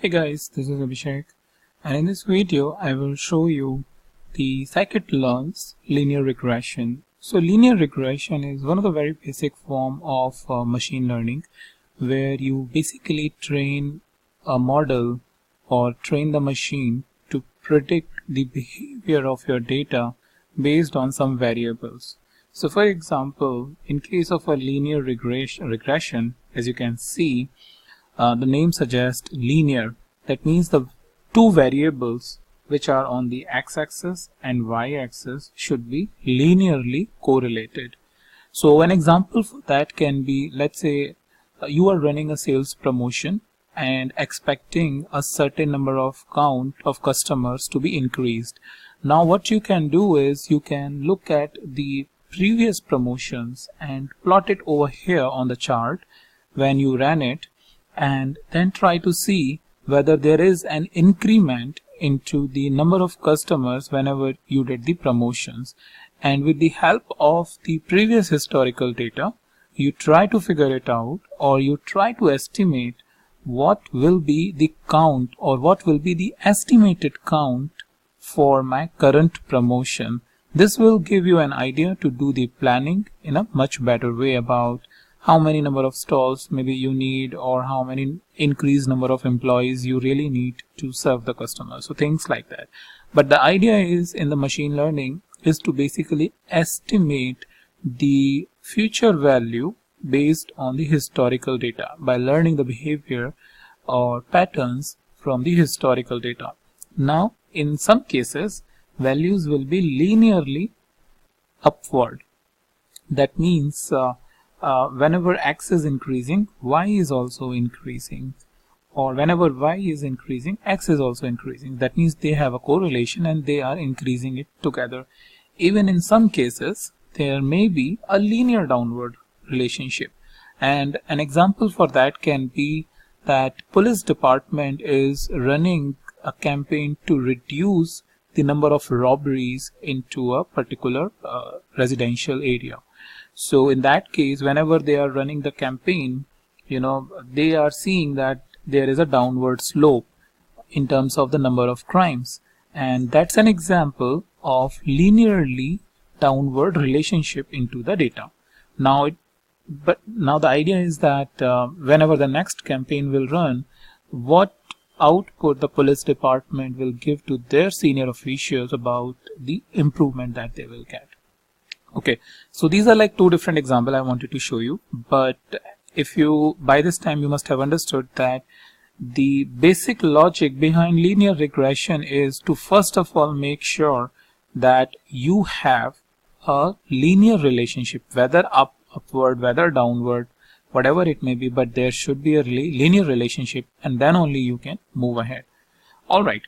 Hey guys, this is Abhishek, and in this video I will show you the scikit-learn's linear regression. So linear regression is one of the very basic form of machine learning where you basically train a model or train the machine to predict the behavior of your data based on some variables. So for example, in case of a linear regression, as you can see, the name suggests linear. That means the two variables which are on the x-axis and y-axis should be linearly correlated. So an example for that can be, let's say you are running a sales promotion and expecting a certain number of count of customers to be increased. Now what you can do is you can look at the previous promotions and plot it over here on the chart when you ran it, and then try to see whether there is an increment into the number of customers whenever you did the promotions. And with the help of the previous historical data, you try to figure it out, or you try to estimate what will be the count or what will be the estimated count for my current promotion. This will give you an idea to do the planning in a much better way about how many number of stalls maybe you need, or how many increased number of employees you really need to serve the customer. So things like that. But the idea is in the machine learning is to basically estimate the future value based on the historical data by learning the behavior or patterns from the historical data. Now in some cases values will be linearly upward. That means whenever x is increasing, y is also increasing, or whenever y is increasing, x is also increasing. That means they have a correlation and they are increasing it together. Even in some cases there may be a linear downward relationship, and an example for that can be that police department is running a campaign to reduce the number of robberies into a particular residential area. So in that case, whenever they are running the campaign, they are seeing that there is a downward slope in terms of the number of crimes, and that's an example of linearly downward relationship into the data. Now the idea is that whenever the next campaign will run, what output the police department will give to their senior officials about the improvement that they will get. Okay, so these are like two different examples I wanted to show you, but if you, by this time you must have understood that the basic logic behind linear regression is to first of all make sure that you have a linear relationship, whether upward, whether downward, whatever it may be, but there should be a linear relationship, and then only you can move ahead. Alright,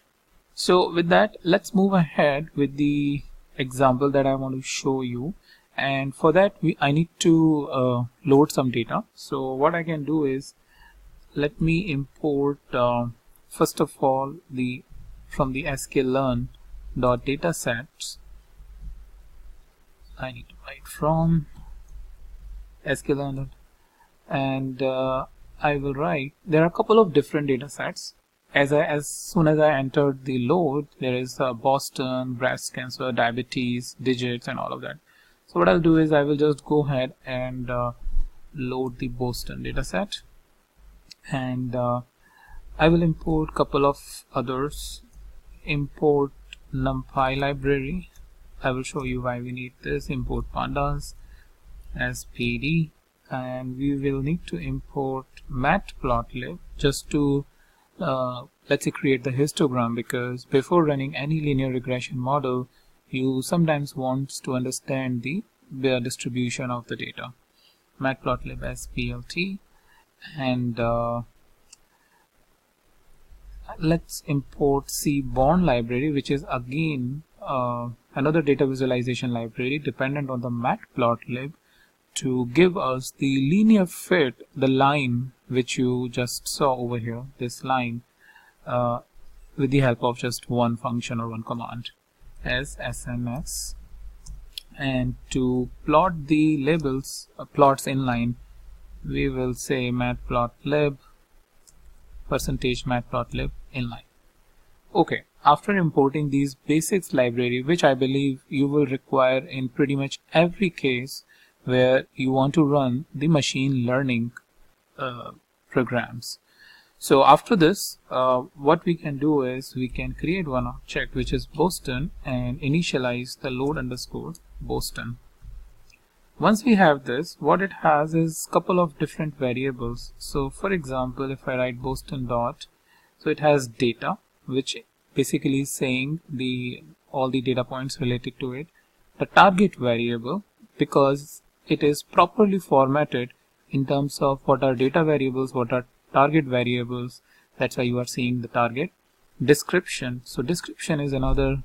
so with that, let's move ahead with the example that I want to show you, and for that I need to load some data. So what I can do is, let me import first of all from the sklearn.datasets. I need to write from sklearn, and I will write, there are a couple of different data sets. As soon as I entered the load, there is Boston, breast cancer, diabetes, digits, and all of that. So what I'll do is I will just go ahead and load the Boston dataset, and I will import couple of others. Import NumPy library. I will show you why we need this. Import pandas as PD, and we will need to import matplotlib just to let's say create the histogram, because before running any linear regression model you sometimes want to understand the distribution of the data. Matplotlib as PLT, and let's import Seaborn library, which is again another data visualization library dependent on the matplotlib, to give us the linear fit, the line which you just saw over here, this line, with the help of just one function or one command as SMS. And to plot the labels, plots in line, we will say matplotlib %matplotlib inline. Okay, after importing these basics library, which I believe you will require in pretty much every case where you want to run the machine learning programs. So after this, what we can do is we can create one object which is Boston and initialize the load underscore Boston. Once we have this, what it has is couple of different variables. So for example, if I write Boston dot, so it has data, which basically is saying all the data points related to it. The target variable, because it is properly formatted in terms of what are data variables, what are target variables, that's why you are seeing the target. Description, so description is another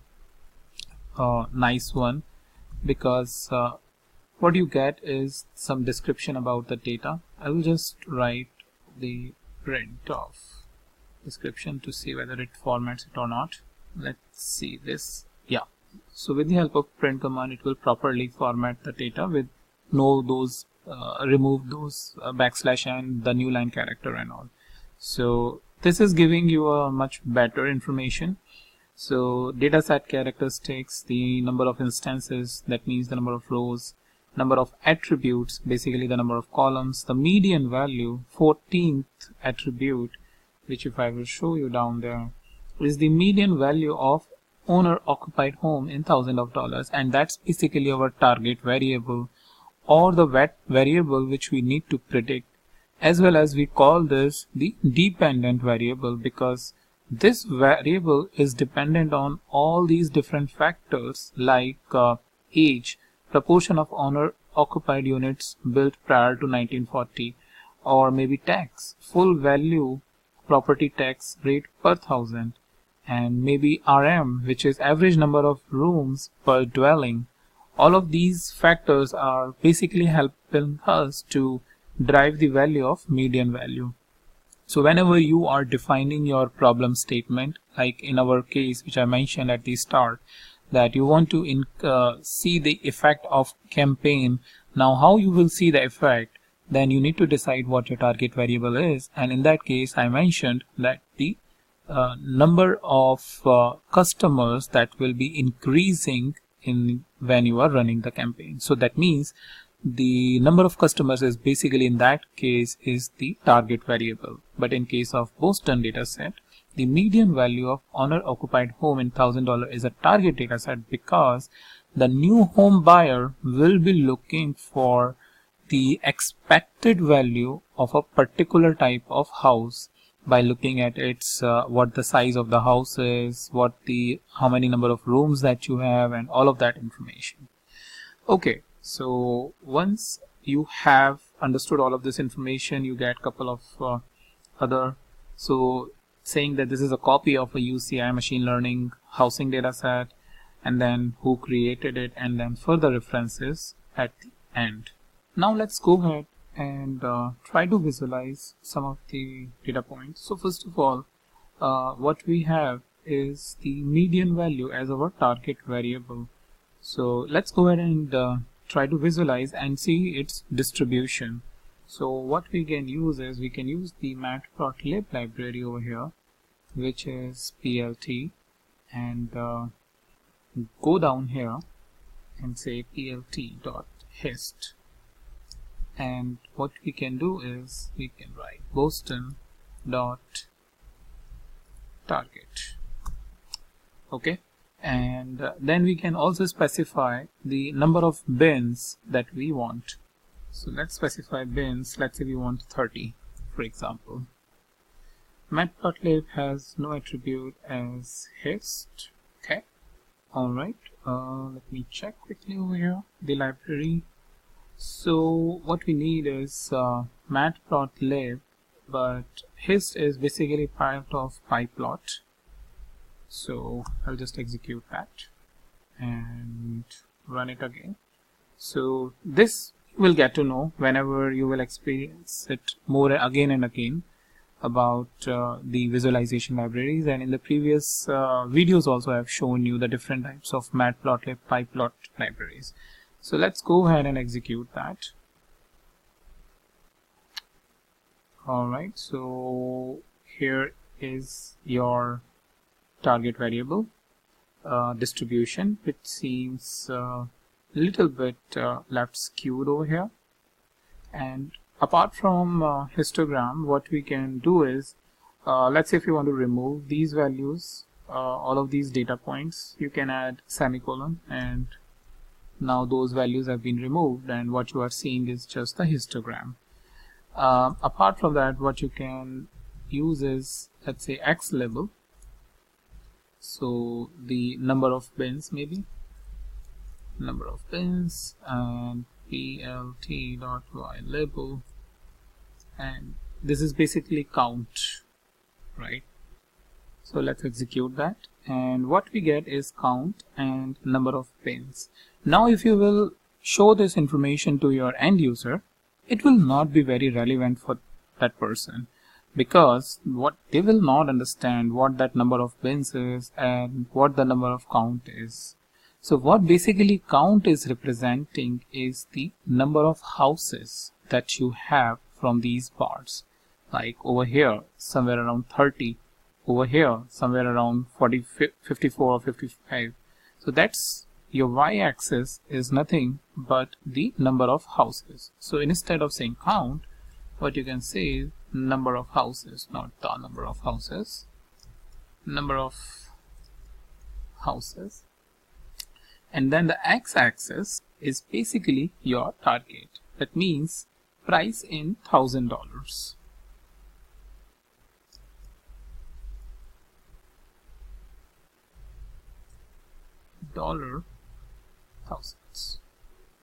nice one, because what you get is some description about the data. I will just write the print of description to see whether it formats it or not. Let's see this. Yeah, so with the help of print command, it will properly format the data with remove those backslash and the new line character and all. So this is giving you a much better information. So dataset characteristics, the number of instances, that means the number of rows, number of attributes, basically the number of columns, the median value, 14th attribute, which if I will show you down there, is the median value of owner occupied home in thousands of dollars, and that's basically our target variable or the variable which we need to predict, as well as we call this the dependent variable, because this variable is dependent on all these different factors like age, proportion of owner occupied units built prior to 1940, or maybe tax, full value property tax rate per thousand, and maybe RM, which is average number of rooms per dwelling. All of these factors are basically helping us to drive the value of median value. So whenever you are defining your problem statement, like in our case which I mentioned at the start, that you want to see the effect of campaign. Now how you will see the effect, then you need to decide what your target variable is, and in that case I mentioned that the number of customers that will be increasing when you are running the campaign. So that means the number of customers is basically in that case is the target variable. But in case of Boston dataset, the median value of owner occupied home in $1,000 is a target dataset, because the new home buyer will be looking for the expected value of a particular type of house by looking at its what the size of the house is, how many number of rooms that you have, and all of that information. Okay, so once you have understood all of this information, you get a couple of other, so saying that this is a copy of a UCI machine learning housing dataset, and then who created it, and then further references at the end. Now let's go ahead and try to visualize some of the data points. So first of all, what we have is the median value as our target variable. So let's go ahead and try to visualize and see its distribution. So what we can use is we can use the matplotlib library over here, which is plt, and go down here and say plt.hist. And what we can do is we can write Boston dot target. Okay, and then we can also specify the number of bins that we want. So let's specify bins. Let's say we want 30, for example. Matplotlib has no attribute as hist. Okay, all right. Let me check quickly over here the library. So what we need is matplotlib, but hist is basically part of pyplot. So I'll just execute that and run it again. So this you will get to know whenever you will experience it more again and again about the visualization libraries, and in the previous videos also I have shown you the different types of matplotlib pyplot libraries. So let's go ahead and execute that. Alright, so here is your target variable distribution, which seems a little bit left skewed over here. And apart from histogram, what we can do is, let's say if you want to remove these values, all of these data points, you can add semicolon, and now those values have been removed, and what you are seeing is just the histogram. Apart from that, what you can use is, let's say, X label. So the number of bins, maybe number of bins, and plt.y label, and this is basically count, right? So let's execute that, and what we get is count and number of bins. Now if you will show this information to your end user, it will not be very relevant for that person, because what they will not understand what that number of bins is and what the number of count is. So what basically count is representing is the number of houses that you have from these bars. Like over here, somewhere around 30. Over here, somewhere around 40, 54 or 55. So that's your y-axis is nothing but the number of houses. So instead of saying count, what you can say is number of houses, not the number of houses. Number of houses. And then the x-axis is basically your target. That means price in $1,000. Dollar thousands.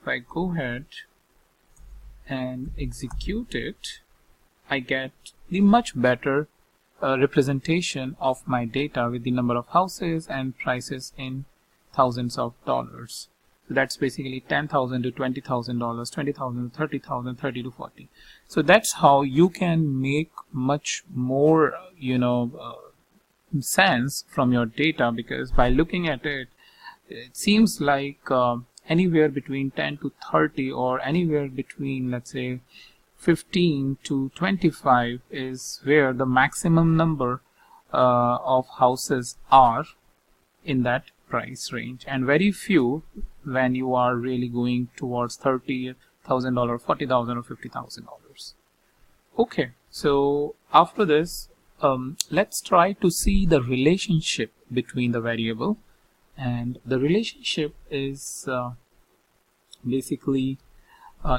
If I go ahead and execute it, I get the much better representation of my data with the number of houses and prices in thousands of dollars. So that's basically $10,000 to $20,000, $20,000 to $30,000, $30 to $40. So that's how you can make much more, sense from your data, because by looking at it, it seems like anywhere between 10 to 30 or anywhere between, let's say, 15 to 25 is where the maximum number of houses are in that price range, and very few when you are really going towards $30,000, $40,000 or $50,000. Okay, so after this, let's try to see the relationship between the variable, and the relationship is basically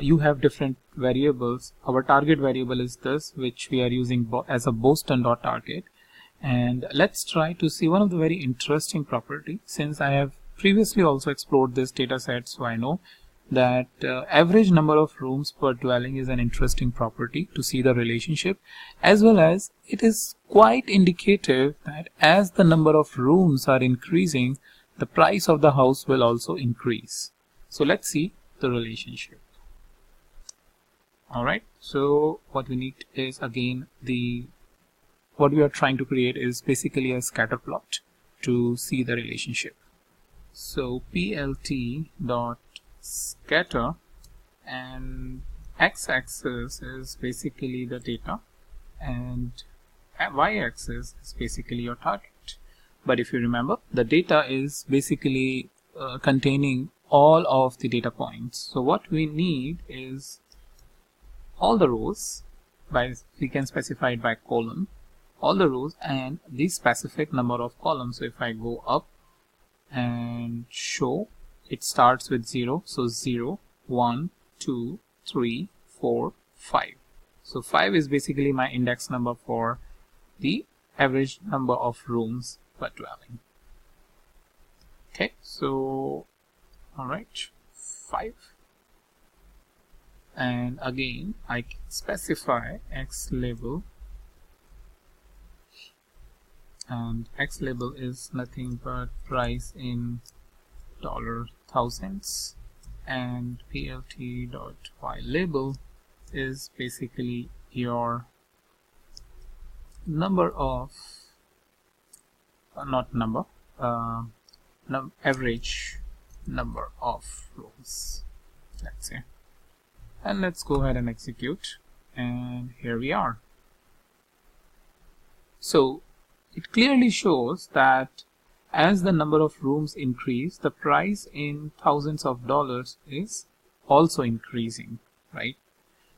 you have different variables. Our target variable is this, which we are using as a Boston.target. And let's try to see one of the very interesting property. Since I have previously also explored this data set, so I know that average number of rooms per dwelling is an interesting property to see the relationship, as well as it is quite indicative that as the number of rooms are increasing, the price of the house will also increase. So let's see the relationship. Alright, so what we need is, again, what we are trying to create is basically a scatter plot to see the relationship. So plt.scatter, and x-axis is basically the data, and y-axis is basically your target. But if you remember, the data is basically containing all of the data points. So what we need is all the rows, we can specify it by column, all the rows and the specific number of columns. So if I go up and show, it starts with 0. So 0, 1, 2, 3, 4, 5. So 5 is basically my index number for the average number of rooms per dwelling. Okay, so alright, 5. And again, I can specify X label, and X label is nothing but price in dollar thousands, and plt.y label is basically your number of average number of rooms, let's say. And let's go ahead and execute, and here we are. So it clearly shows that as the number of rooms increase, the price in thousands of dollars is also increasing, right?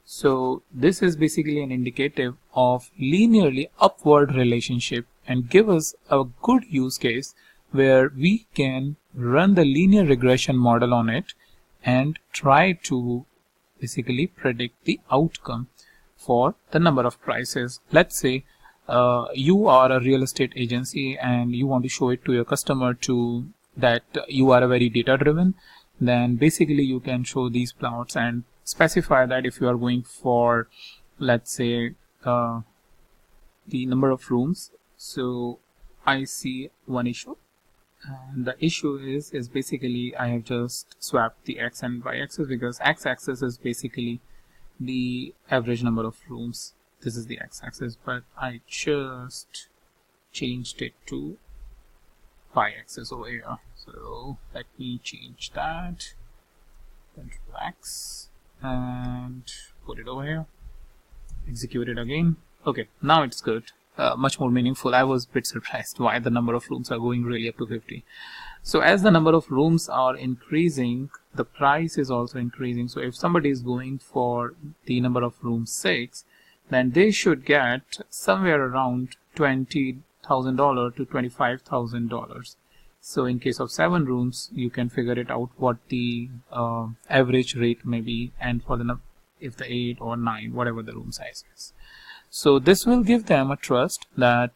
So this is basically an indicative of linearly upward relationship and give us a good use case where we can run the linear regression model on it and try to basically predict the outcome for the number of prices. Let's say you are a real estate agency and you want to show it to your customer that you are a very data driven. Then basically you can show these plots and specify that if you are going for, let's say, the number of rooms. So I see one issue, and the issue is basically I have just swapped the x and y axis, because x axis is basically the average number of rooms. This is the x axis, but I just changed it to y axis over here. So let me change that, Ctrl X, and put it over here, execute it again. Okay, now it's good, much more meaningful. I was a bit surprised why the number of rooms are going really up to 50. So as the number of rooms are increasing, the price is also increasing. So if somebody is going for the number of rooms 6, then they should get somewhere around $20,000 to $25,000. So in case of 7 rooms, you can figure it out what the average rate may be, and for the if the 8 or 9, whatever the room size is. So this will give them a trust that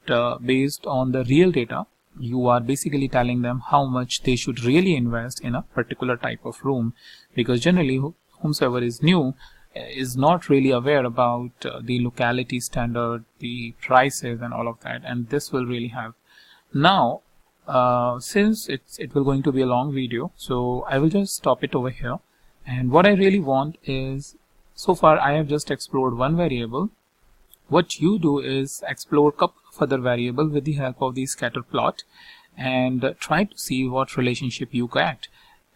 based on the real data, you are basically telling them how much they should really invest in a particular type of room, because generally whomsoever is new is not really aware about the locality standard, the prices and all of that, and this will really have. Now since it will going to be a long video, so I will just stop it over here. And what I really want is, so far I have just explored one variable. What you do is explore a couple of other variables with the help of the scatter plot and try to see what relationship you get.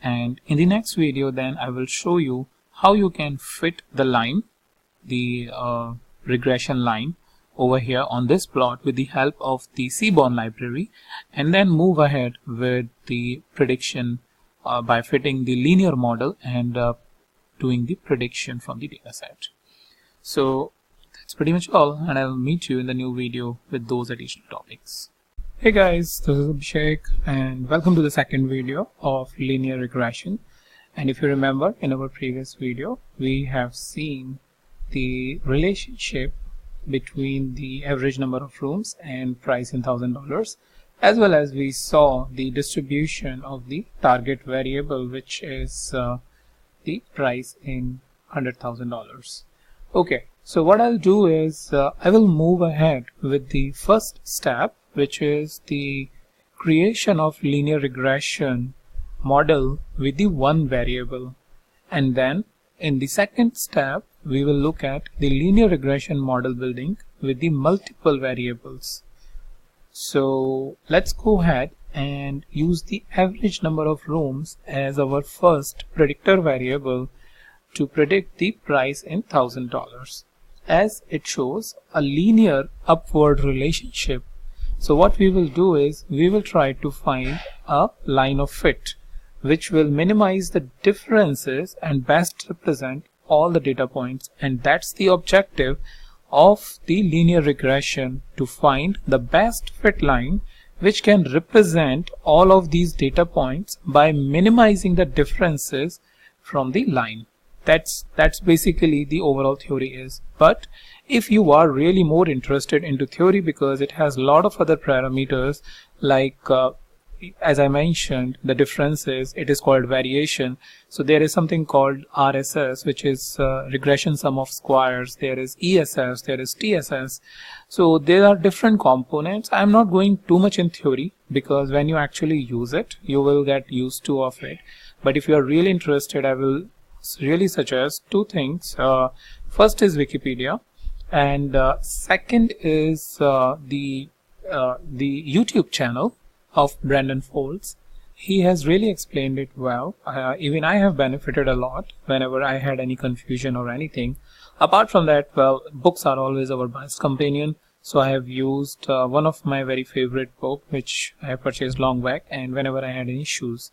And in the next video then I will show you how you can fit the line, the regression line over here on this plot with the help of the Seaborn library, and then move ahead with the prediction by fitting the linear model and doing the prediction from the dataset. So that's pretty much all, and I'll meet you in the new video with those additional topics. Hey guys, this is Abhishek and welcome to the second video of linear regression. And if you remember, in our previous video we have seen the relationship between the average number of rooms and price in $1,000, as well as we saw the distribution of the target variable, which is the price in $100,000. Okay, so what I'll do is I will move ahead with the first step, which is the creation of linear regression model with the one variable, and then in the second step we will look at the linear regression model building with the multiple variables. So let's go ahead and use the average number of rooms as our first predictor variable to predict the price in $1,000, as it shows a linear upward relationship. So what we will do is we will try to find a line of fit which will minimize the differences and best represent all the data points, and that's the objective of the linear regression, to find the best fit line which can represent all of these data points by minimizing the differences from the line. That's basically the overall theory is. But if you are really more interested into theory, because it has a lot of other parameters like as I mentioned, the differences, it is called variation. So there is something called RSS, which is regression sum of squares. There is ESS, there is TSS. So there are different components. I'm not going too much in theory, because when you actually use it, you will get used to of it. But if you are really interested, I will really suggest two things. First is Wikipedia, and second is the YouTube channel of Brandon Folds. He has really explained it well. Even I have benefited a lot whenever I had any confusion or anything. Apart from that, well, books are always our best companion. So I have used one of my very favorite book which I have purchased long back, and whenever I had any issues,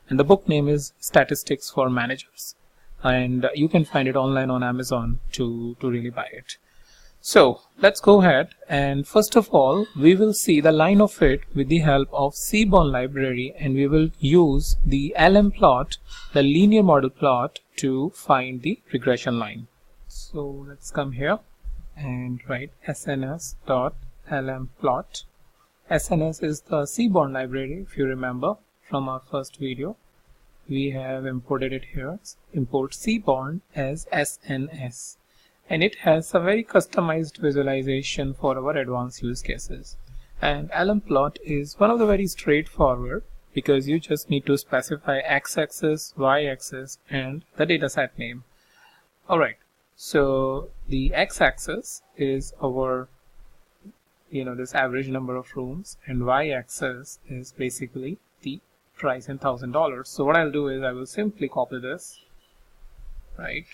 and the book name is Statistics for Managers, and you can find it online on Amazon to really buy it. So let's go ahead, and first of all we will see the line of fit with the help of Seaborn library, and we will use the LM plot, the linear model plot, to find the regression line. So let's come here and write sns.lmplot. SNS is the Seaborn library. If you remember from our first video, we have imported it here. Import Seaborn as SNS, and it has a very customized visualization for our advanced use cases. And lmplot is one of the very straightforward, because you just need to specify x-axis, y-axis, and the dataset name. Alright, so the x-axis is our this average number of rooms, and y-axis is basically the price in $1,000. So what I'll do is I will simply copy this, right,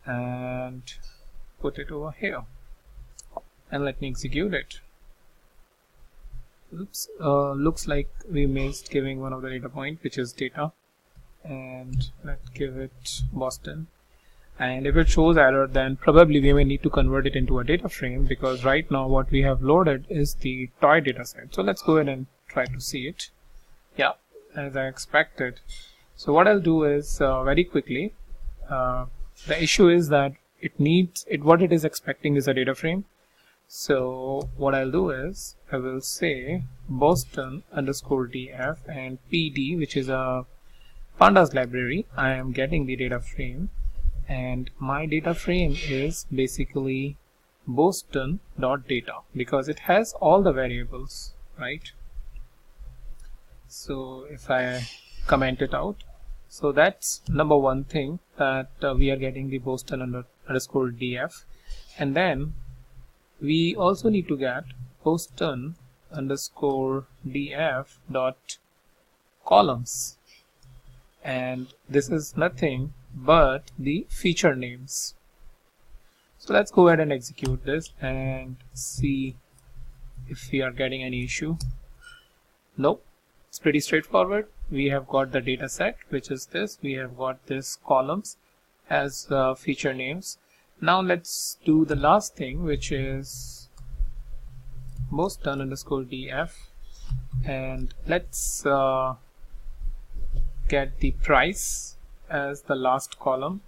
and put it over here, and let me execute it. Oops, looks like we missed giving one of the data point, which is data, and let's give it Boston. And if it shows error, then probably we may need to convert it into a data frame, because right now what we have loaded is the toy data set. So let's go ahead and try to see it. Yeah, as I expected. So what I'll do is very quickly, the issue is that what it is expecting is a data frame. So what I'll do is I will say Boston_df and PD, which is a pandas library. I am getting the data frame, and my data frame is basically Boston.data, because it has all the variables, right? So if I comment it out, so that's number one thing, that we are getting the Boston_df, and then we also need to get Boston_df dot columns, and this is nothing but the feature names. So let's go ahead and execute this and see if we are getting any issue. Nope, it's pretty straightforward. We have got the data set, which is this. We have got this columns as feature names. Now let's do the last thing, which is Boston_df, and let's get the price as the last column,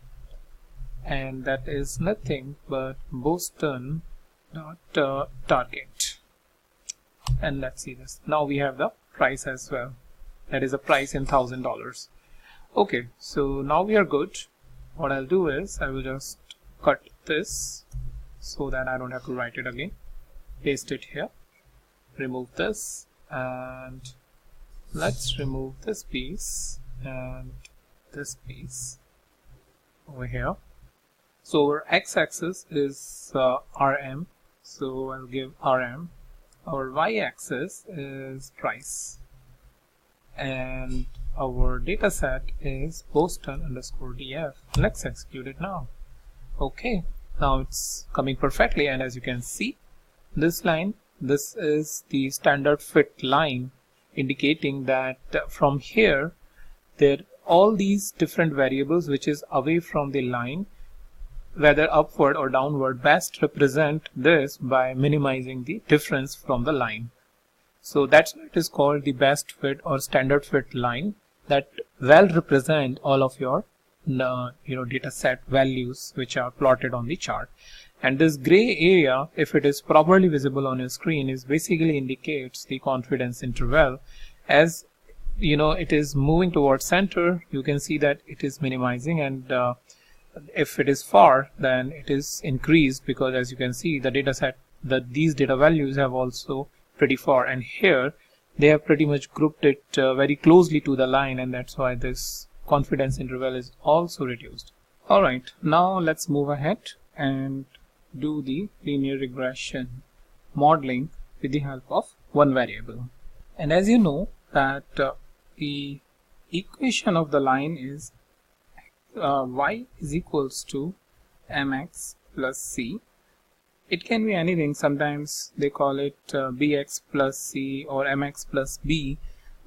and that is nothing but Boston.target. And let's see this. Now we have the price as well. That is a price in $1,000. Okay, so now we are good. What I'll do is I will just cut this so that I don't have to write it again. Paste it here. Remove this, and let's remove this piece and this piece over here. So our x-axis is RM, so I'll give RM. Our y-axis is price, and our data set is Boston_df. Let's execute it now. Okay, now it's coming perfectly, and as you can see, this line, this is the standard fit line, indicating that from here there all these different variables which is away from the line, whether upward or downward, best represent this by minimizing the difference from the line. So that's why it is called the best fit or standard fit line, that well represent all of your data set values which are plotted on the chart. And this gray area, if it is properly visible on your screen, is basically indicates the confidence interval. As it is moving towards center, you can see that it is minimizing, and if it is far, then it is increased, because as you can see, the data set, these data values have also pretty far, and here they have pretty much grouped it very closely to the line, and that's why this confidence interval is also reduced. Alright, now let's move ahead and do the linear regression modeling with the help of one variable. And as you know that the equation of the line is y is equals to mx plus c, It can be anything. Sometimes they call it bx plus c or mx plus b,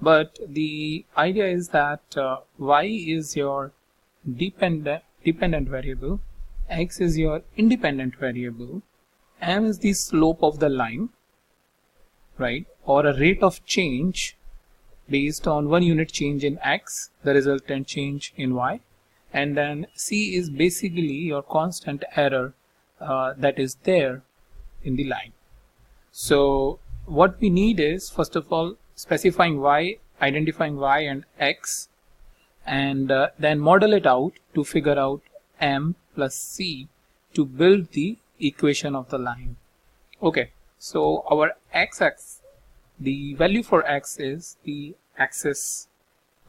but the idea is that y is your dependent variable, x is your independent variable, m is the slope of the line, right, or a rate of change based on 1 unit change in x, the resultant change in y, and then c is basically your constant error that is there in the line. So what we need is, first of all, specifying y, identifying y and x, and then model it out to figure out m plus c to build the equation of the line. Okay, so our x-axis, the value for x is the axis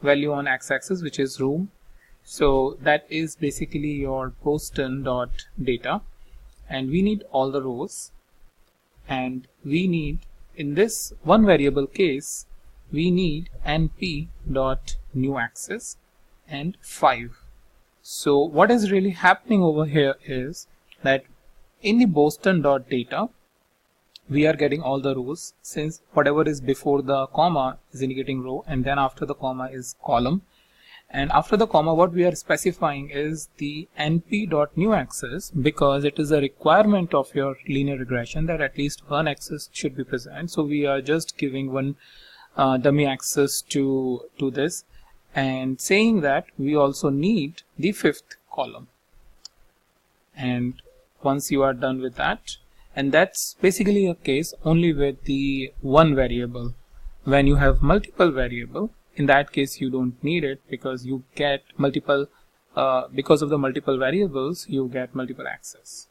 value on x-axis, which is room. So that is basically your Boston.data, and we need all the rows, and we need, in this one variable case, we need np.newAxis and 5. So what is really happening over here is that in the Boston.data we are getting all the rows, since whatever is before the comma is indicating row, and then after the comma is column, and after the comma what we are specifying is the np.newAxis, because it is a requirement of your linear regression that at least one axis should be present. So we are just giving one dummy axis to this, and saying that we also need the 5th column. And once you are done with that, and that's basically a case only with the one variable. When you have multiple variable, in that case you don't need it, because you get multiple because of the multiple variables you get multiple access.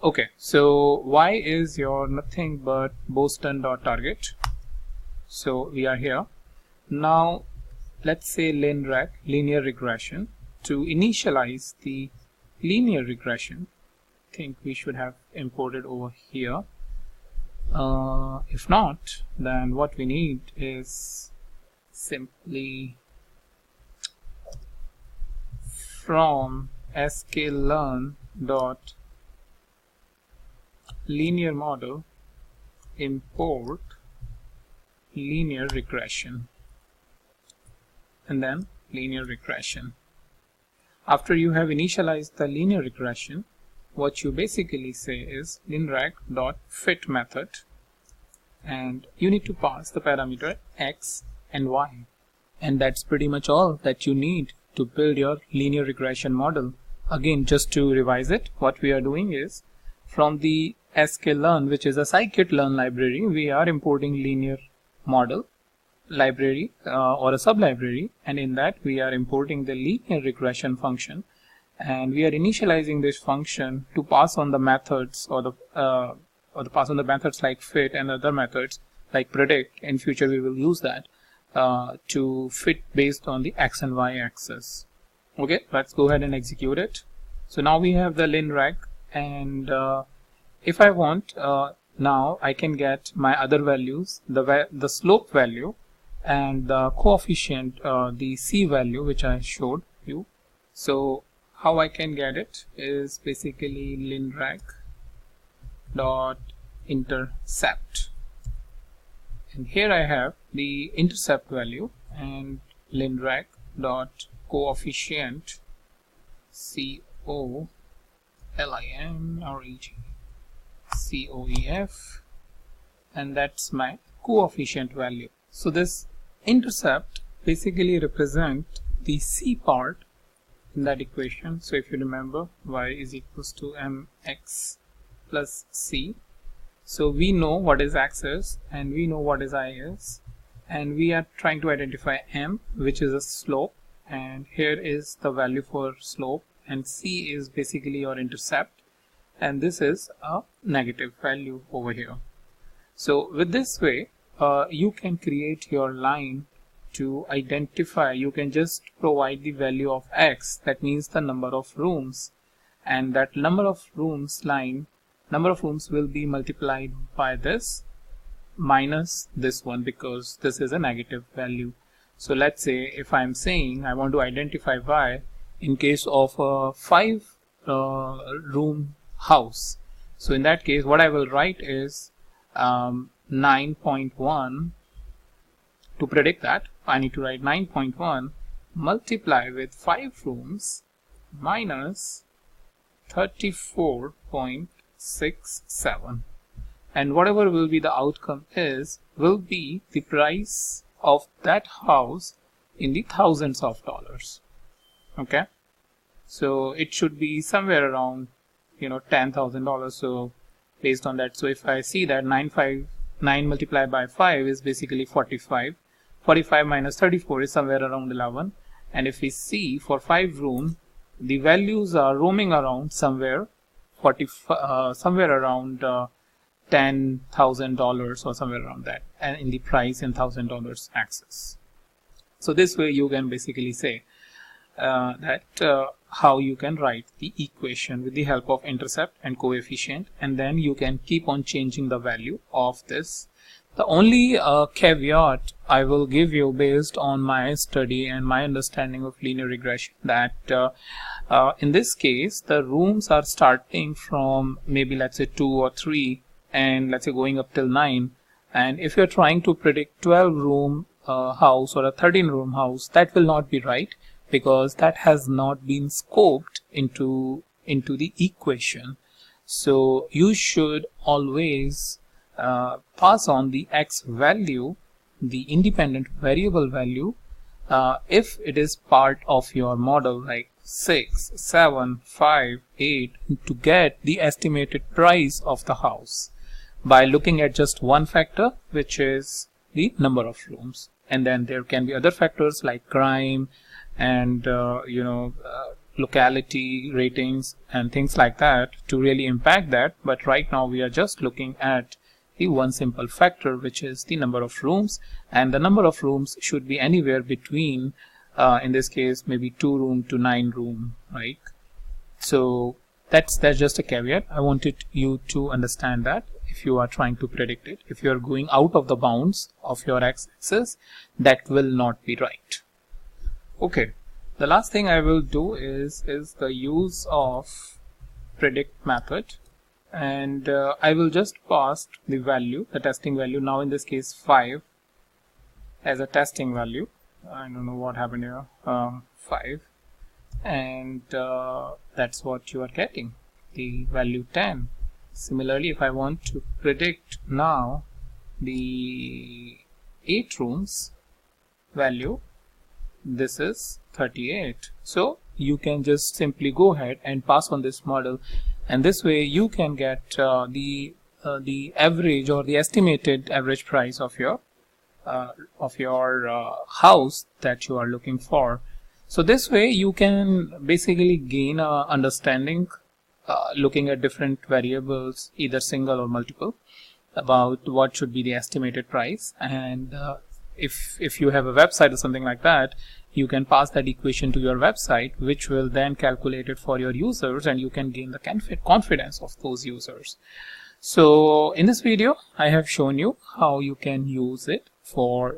Okay, so y is your nothing but Boston.target. So we are here. Now let's say linreg, linear regression. To initialize the linear regression, I think we should have imported over here. If not, then what we need is simply from sklearn dot linear model import linear regression, and then linear regression. After you have initialized the linear regression, what you basically say is linreg.fit method, and you need to pass the parameter x and y, and that's pretty much all that you need to build your linear regression model. Again, just to revise it, what we are doing is from the sklearn, which is a scikit-learn library, we are importing linear model library or a sub-library, and in that we are importing the linear regression function, and we are initializing this function to pass on the methods or the pass on the methods like fit and other methods like predict. In future we will use that to fit based on the x and y axis. Okay, let's go ahead and execute it. So now we have the linreg, and if I want, now I can get my other values, the slope value and the coefficient, the c value, which I showed you. So how I can get it is basically linreg dot intercept, and here I have the intercept value and linreg dot coefficient COELINREG, and that's my coefficient value. So this intercept basically represent the c part in that equation. So if you remember, y is equals to mx plus c. So we know what is x is, and we know what is y is, and we are trying to identify m, which is a slope, and here is the value for slope, and c is basically your intercept, and this is a negative value over here. So with this way you can create your line to identify. You can just provide the value of x, that means the number of rooms, and that number of rooms will be multiplied by this minus this one, because this is a negative value. So let's say if I'm saying I want to identify y in case of a 5 room house, So in that case, what I will write is 9.1. To predict that, I need to write 9.1 multiply with 5 rooms minus 34.67, and whatever will be the outcome will be the price of that house in the thousands of dollars. Okay, so it should be somewhere around $10,000. So based on that, so if I see that 9 multiplied by 5 is basically 45. 45 minus 34 is somewhere around 11, and if we see for 5 room, the values are roaming around somewhere around $10,000 or somewhere around that, and in the price in $1,000 axis. So this way you can basically say how you can write the equation with the help of intercept and coefficient, and then you can keep on changing the value of this. The only caveat I will give you based on my study and my understanding of linear regression, that in this case the rooms are starting from maybe let's say 2 or 3 and let's say going up till 9, and if you're trying to predict 12-room house or a 13-room house, that will not be right, because that has not been scoped into the equation. So you should always pass on the x value, the independent variable value, if it is part of your model, like 6, 7, 5, 8, to get the estimated price of the house by looking at just one factor, which is the number of rooms. And then there can be other factors like crime and locality ratings and things like that to really impact that. But right now we are just looking at the one simple factor, which is the number of rooms, and the number of rooms should be anywhere between in this case maybe 2 room to 9 room, right? So that's just a caveat. I wanted you to understand that if you are trying to predict it, if you are going out of the bounds of your x-axis, that will not be right. Okay, the last thing I will do is the use of predict method, and I will just pass the value, the testing value, now in this case 5 as a testing value. I don't know what happened here, 5, and that's what you are getting, the value 10. Similarly, if I want to predict now the 8 rooms value, this is 38. So you can just simply go ahead and pass on this model, and this way you can get the average or the estimated average price of your house that you are looking for. So this way you can basically gain a understanding looking at different variables, either single or multiple, about what should be the estimated price. And if you have a website or something like that, you can pass that equation to your website, which will then calculate it for your users, and you can gain the confidence of those users. So in this video I have shown you how you can use it for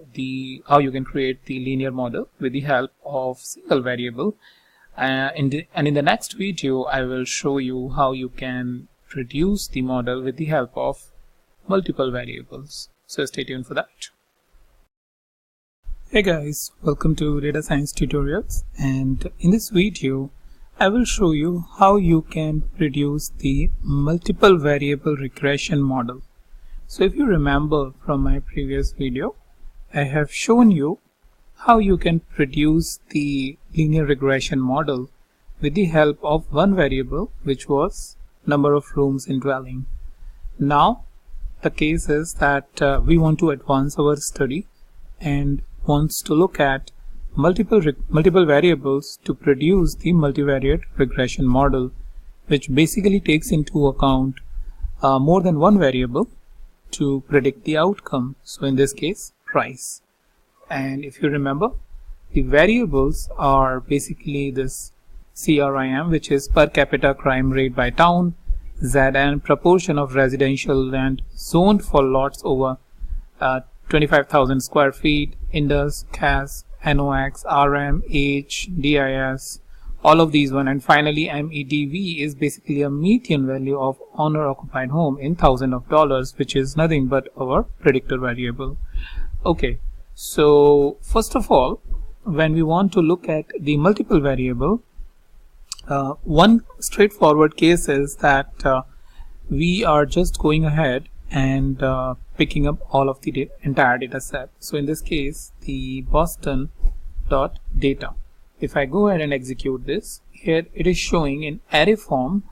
how you can create the linear model with the help of single variable, and in the next video I will show you how you can produce the model with the help of multiple variables. So stay tuned for that. Hey guys, welcome to Data Science Tutorials, and in this video I will show you how you can produce the multiple variable regression model. So if you remember from my previous video, I have shown you how you can produce the linear regression model with the help of one variable, which was number of rooms in dwelling. Now the case is that we want to advance our study and wants to look at multiple variables to produce the multivariate regression model, which basically takes into account more than one variable to predict the outcome. So in this case, price. And if you remember, the variables are basically this CRIM, which is per capita crime rate by town, ZN, proportion of residential land zoned for lots over 25,000 square feet, Indus, CAS, NOx, RM, age, DIS, all of these one, and finally MEDV is basically a median value of owner occupied home in thousands of dollars, which is nothing but our predictor variable. Okay, so first of all, when we want to look at the multiple variable, one straightforward case is that we are just going ahead and picking up all of the entire data set. So in this case, the Boston.data. If I go ahead and execute this, here it is showing in array form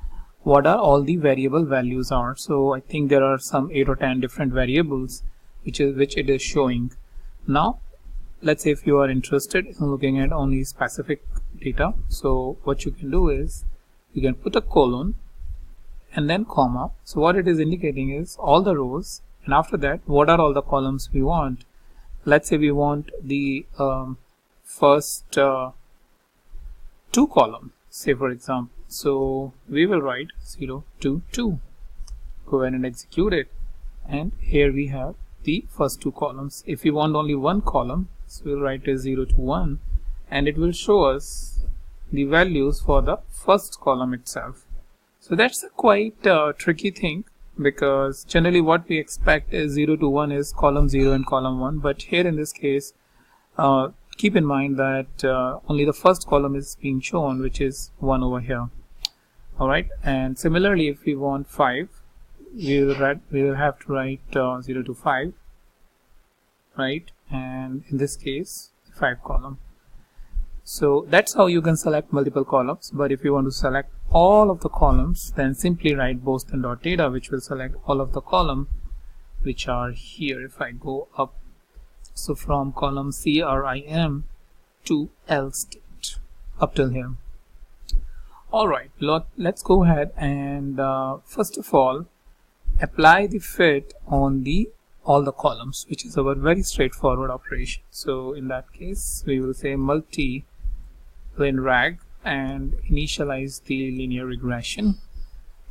what are all the variable values are. So I think there are some 8 or 10 different variables which it is showing. Now let's say if you are interested in looking at only specific data, so what you can do is you can put a colon and then comma. So what it is indicating is all the rows, and after that what are all the columns we want. Let's say we want the first 2 columns, say for example. So we will write 0 to 2. Go ahead and execute it, and here we have the first 2 columns. If we want only 1 column, so we'll write 0 to 1, and it will show us the values for the first column itself. So that's a quite tricky thing, because generally what we expect is 0 to 1 is column 0 and column 1, but here in this case keep in mind that only the first column is being shown, which is 1 over here. Alright, and similarly if we want 5, we will have to write 0 to 5, right, and in this case 5 column. So that's how you can select multiple columns. But if you want to select all of the columns, then simply write Boston.data, which will select all of the columns which are here. If I go up, so from column CRIM to L state up till here. Alright, let's go ahead and first of all apply the fit on all the columns, which is our very straightforward operation. So in that case we will say multi len reg and initialize the linear regression.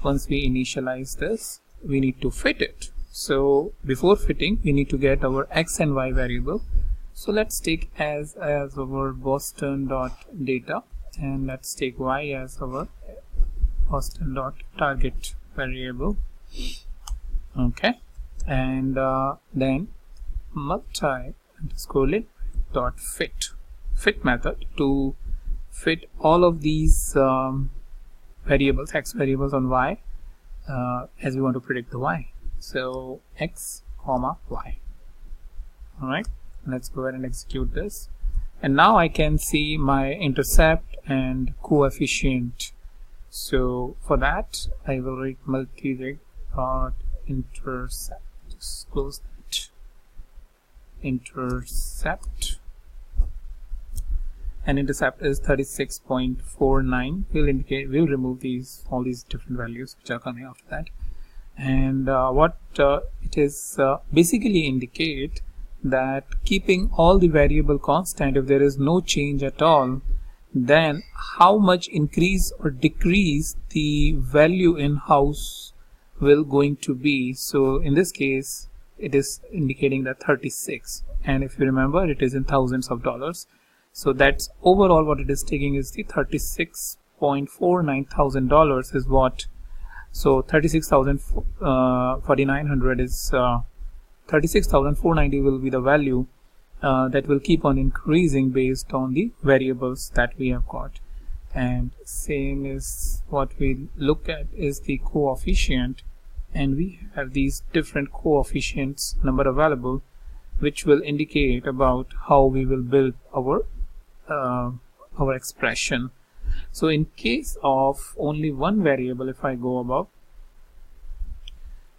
Once we initialize this, we need to fit it. So before fitting, we need to get our x and y variable. So let's take as our Boston.data, and let's take y as our Boston.target variable. Okay, and then multi_len.fit method to fit all of these variables, x variables on y, as we want to predict the y. So x comma y. Alright, let's go ahead and execute this, and now I can see my intercept and coefficient. So for that I will write multi_reg.intercept. Just close that. Intercept, and intercept is 36.49. We'll remove all these different values which are coming after that. And what it is basically indicate that keeping all the variable constant, if there is no change at all, then how much increase or decrease the value in house will going to be. So in this case it is indicating that 36, and if you remember it is in thousands of dollars. So that's overall what it is taking is the $36.49 thousand is what. So 36,490 is 36,490 will be the value that will keep on increasing based on the variables that we have got. And same is what we look at is the coefficient, and we have these different coefficients number available, which will indicate about how we will build our expression. So in case of only one variable, if I go above,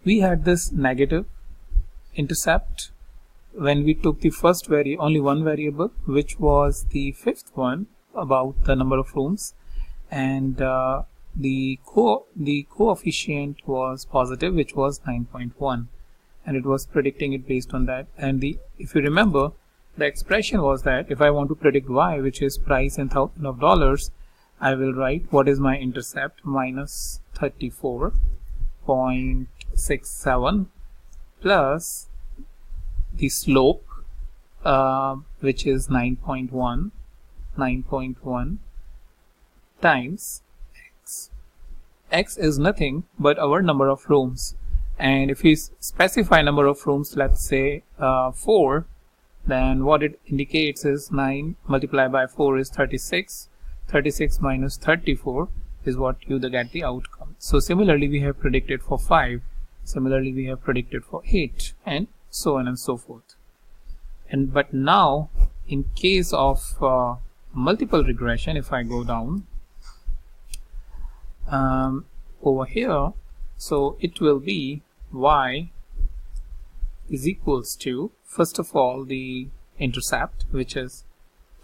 we had this negative intercept when we took the first only one variable, which was the fifth one about the number of rooms, and the coefficient was positive, which was 9.1, and it was predicting it based on that. And if you remember, the expression was that if I want to predict y, which is price in thousands of dollars, I will write what is my intercept minus 34.67 plus the slope, which is 9.1, times x. X is nothing but our number of rooms, and if we specify number of rooms, let's say 4, then what it indicates is 9 multiplied by 4 is 36. 36 minus 34 is what you get the outcome. So similarly we have predicted for 5, similarly we have predicted for 8, and so on and so forth. But now in case of multiple regression, if I go down over here, so it will be y is equals to, first of all, the intercept, which is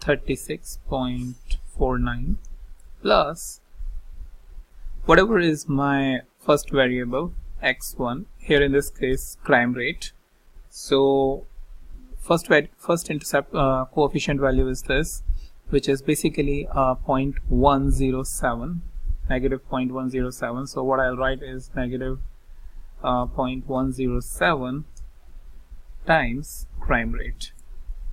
36.49 plus whatever is my first variable, x1, here in this case crime rate. So first intercept coefficient value is this, which is basically 0.107, negative 0.107. So what I'll write is negative 0.107 times crime rate,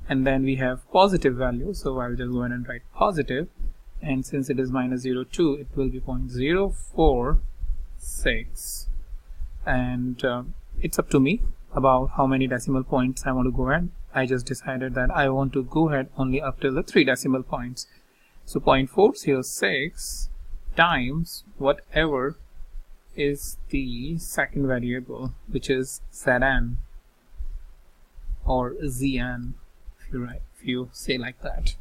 and then we have positive value, so I'll just go ahead and write positive, and since it is minus 0.02, it will be 0.046, and it's up to me about how many decimal points I want to go ahead. I just decided that I want to go ahead only up till the 3 decimal points. So 0.406 times whatever is the second variable, which is Zn or Zn, if you say like that,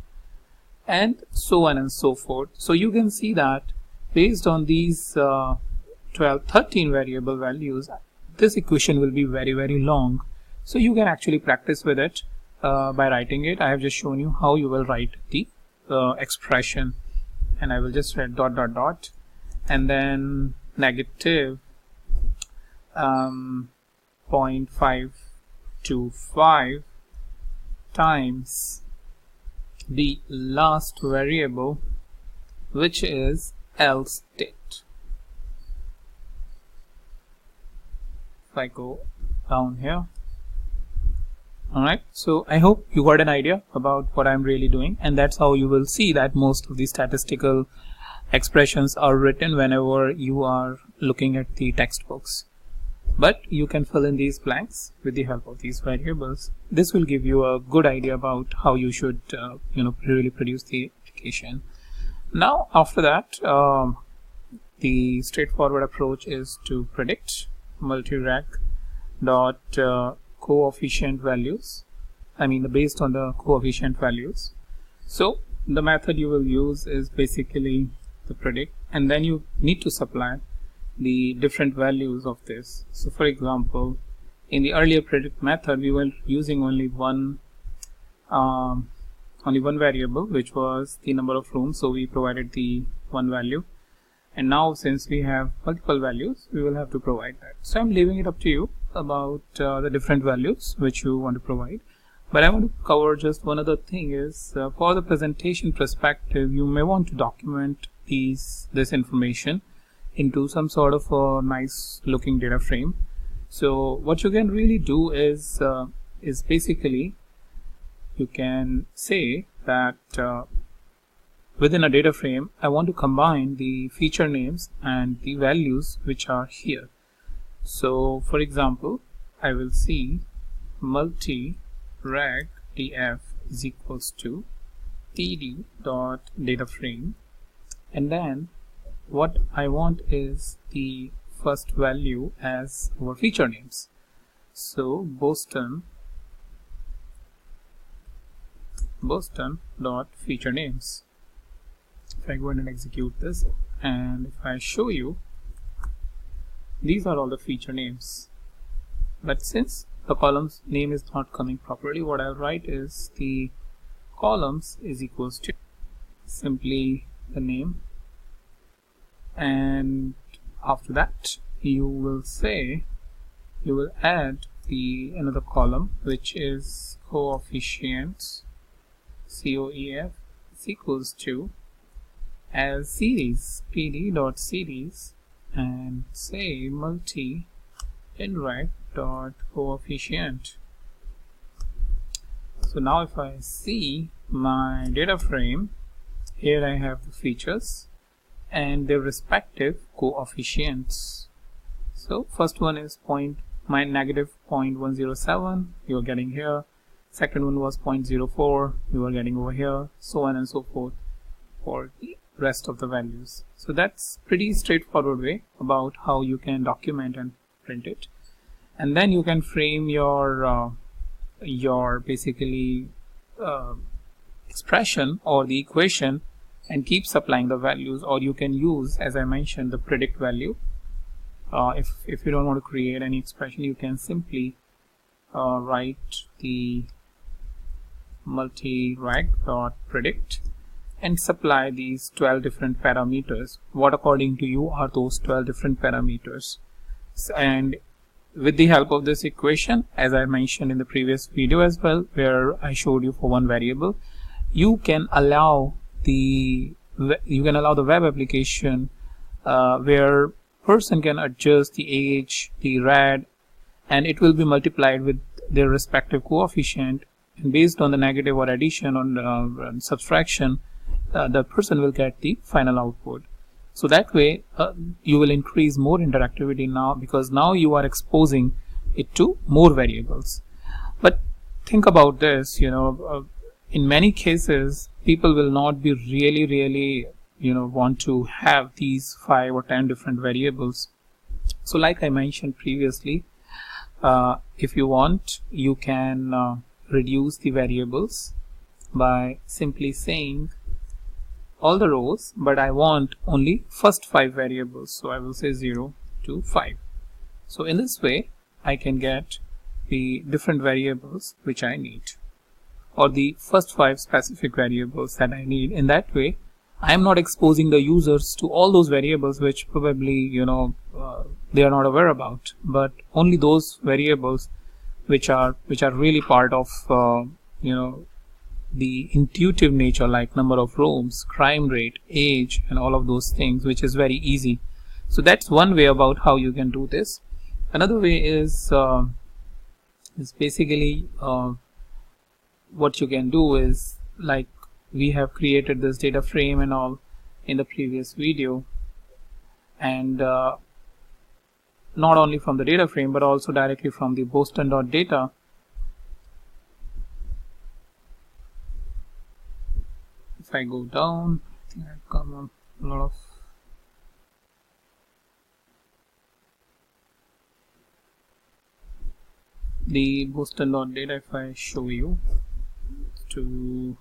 and so on and so forth. So you can see that based on these 13 variable values, this equation will be very, very long. So you can actually practice with it by writing it. I have just shown you how you will write the expression, and I will just write dot dot dot and then negative 0.525 times the last variable, which is else state. If I go down here, alright, so I hope you got an idea about what I'm really doing, and that's how you will see that most of the statistical expressions are written whenever you are looking at the textbooks. But you can fill in these blanks with the help of these variables. This will give you a good idea about how you should really produce the application. Now after that, the straightforward approach is to predict multi-reg dot coefficient values, based on the coefficient values. So the method you will use is basically the predict, and then you need to supply the different values of this. So for example, in the earlier predict method, we were using only one variable, which was the number of rooms, so we provided the one value, and now since we have multiple values, we will have to provide that. So I'm leaving it up to you about the different values which you want to provide, but I want to cover just one other thing is for the presentation perspective, you may want to document this information into some sort of a nice looking data frame. So what you can really do is basically you can say that within a data frame, I want to combine the feature names and the values which are here. So for example, I will see multi-reg df is equals to td dot data frame, and then what I want is the first value as our feature names. So Boston dot feature names. If I go ahead and execute this, and if I show you, these are all the feature names. But since the columns name is not coming properly, what I'll write is the columns is equals to simply the name, and after that you will add the another column, which is coefficients, COEF is equals to as series, pd dot series, and say multi indirect dot coefficient. So now if I see my data frame, here I have the features, and their respective coefficients. So first one is negative 0.107, you are getting here. Second one was 0.04, you are getting over here, so on and so forth for the rest of the values. So that's pretty straightforward way about how you can document and print it. And then you can frame your basically expression or the equation and keep supplying the values, or you can use, as I mentioned, the predict value. If you don't want to create any expression, you can simply write the multi-reg.predict and supply these 12 different parameters. What according to you are those 12 different parameters? And with the help of this equation, as I mentioned in the previous video as well, where I showed you for one variable, you can allow the web application where person can adjust the age, the rad, and it will be multiplied with their respective coefficient, and based on the negative or addition or subtraction, the person will get the final output. So that way you will increase more interactivity now, because now you are exposing it to more variables. But think about this, in many cases people will not be really want to have these 5 or 10 different variables. So like I mentioned previously, if you want, you can reduce the variables by simply saying all the rows, but I want only first 5 variables, so I will say 0 to 5. So in this way I can get the different variables which I need, or the first 5 specific variables that I need. In that way I am not exposing the users to all those variables which probably they are not aware about, but only those variables which are really part of the intuitive nature, like number of rooms, crime rate, age, and all of those things, which is very easy. So that's one way about how you can do this. Another way is basically what you can do is, like we have created this data frame and all in the previous video, and not only from the data frame but also directly from the Boston.data. If I go down, I think I've come a lot of the Boston.data. If I show you to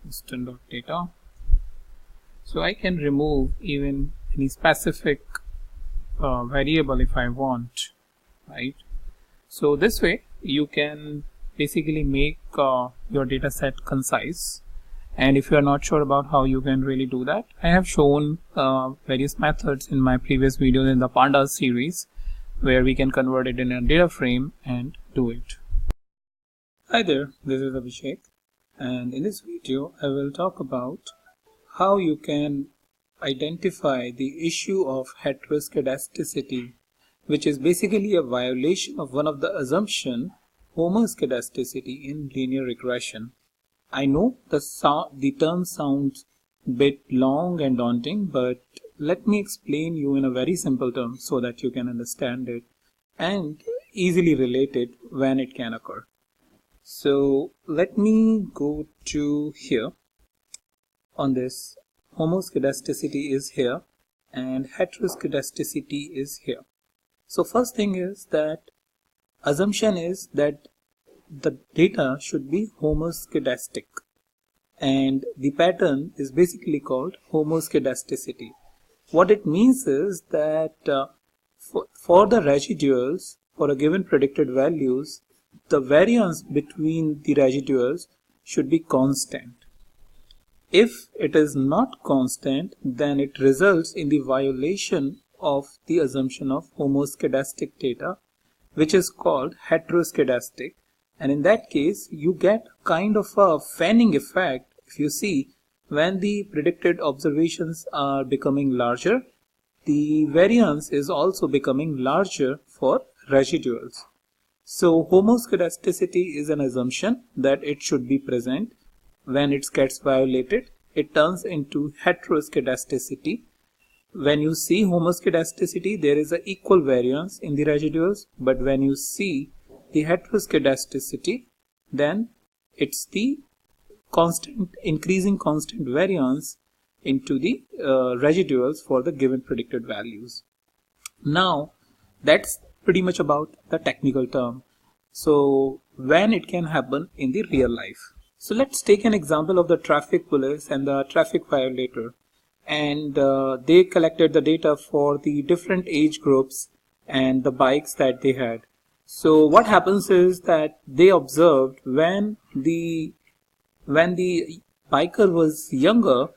Boston.data, so I can remove even any specific variable if I want, right? So this way you can basically make your data set concise. And if you are not sure about how you can really do that, I have shown various methods in my previous videos in the Pandas series, where we can convert it in a data frame and do it. Hi there, this is Abhishek, and in this video I will talk about how you can identify the issue of heteroscedasticity, which is basically a violation of one of the assumptions, homoscedasticity, in linear regression. I know the term sounds a bit long and daunting, but let me explain you in a very simple term so that you can understand it and easily relate it when it can occur. So let me go to here. On this, homoscedasticity is here and heteroscedasticity is here. So first thing is that assumption is that the data should be homoscedastic, and the pattern is basically called homoscedasticity. What it means is that for the residuals for a given predicted values, the variance between the residuals should be constant. If it is not constant, then it results in the violation of the assumption of homoscedastic data, which is called heteroscedastic. And in that case, you get kind of a fanning effect. If you see, when the predicted observations are becoming larger, the variance is also becoming larger for residuals. So homoscedasticity is an assumption that it should be present. When it gets violated, it turns into heteroscedasticity. When you see homoscedasticity, there is an equal variance in the residuals, but when you see the heteroscedasticity, then it's the increasing constant variance into the residuals for the given predicted values. Now, that's pretty much about the technical term. So, when it can happen in the real life. So, let's take an example of the traffic police and the traffic violator. And they collected the data for the different age groups and the bikes that they had. So what happens is that they observed when the biker was younger,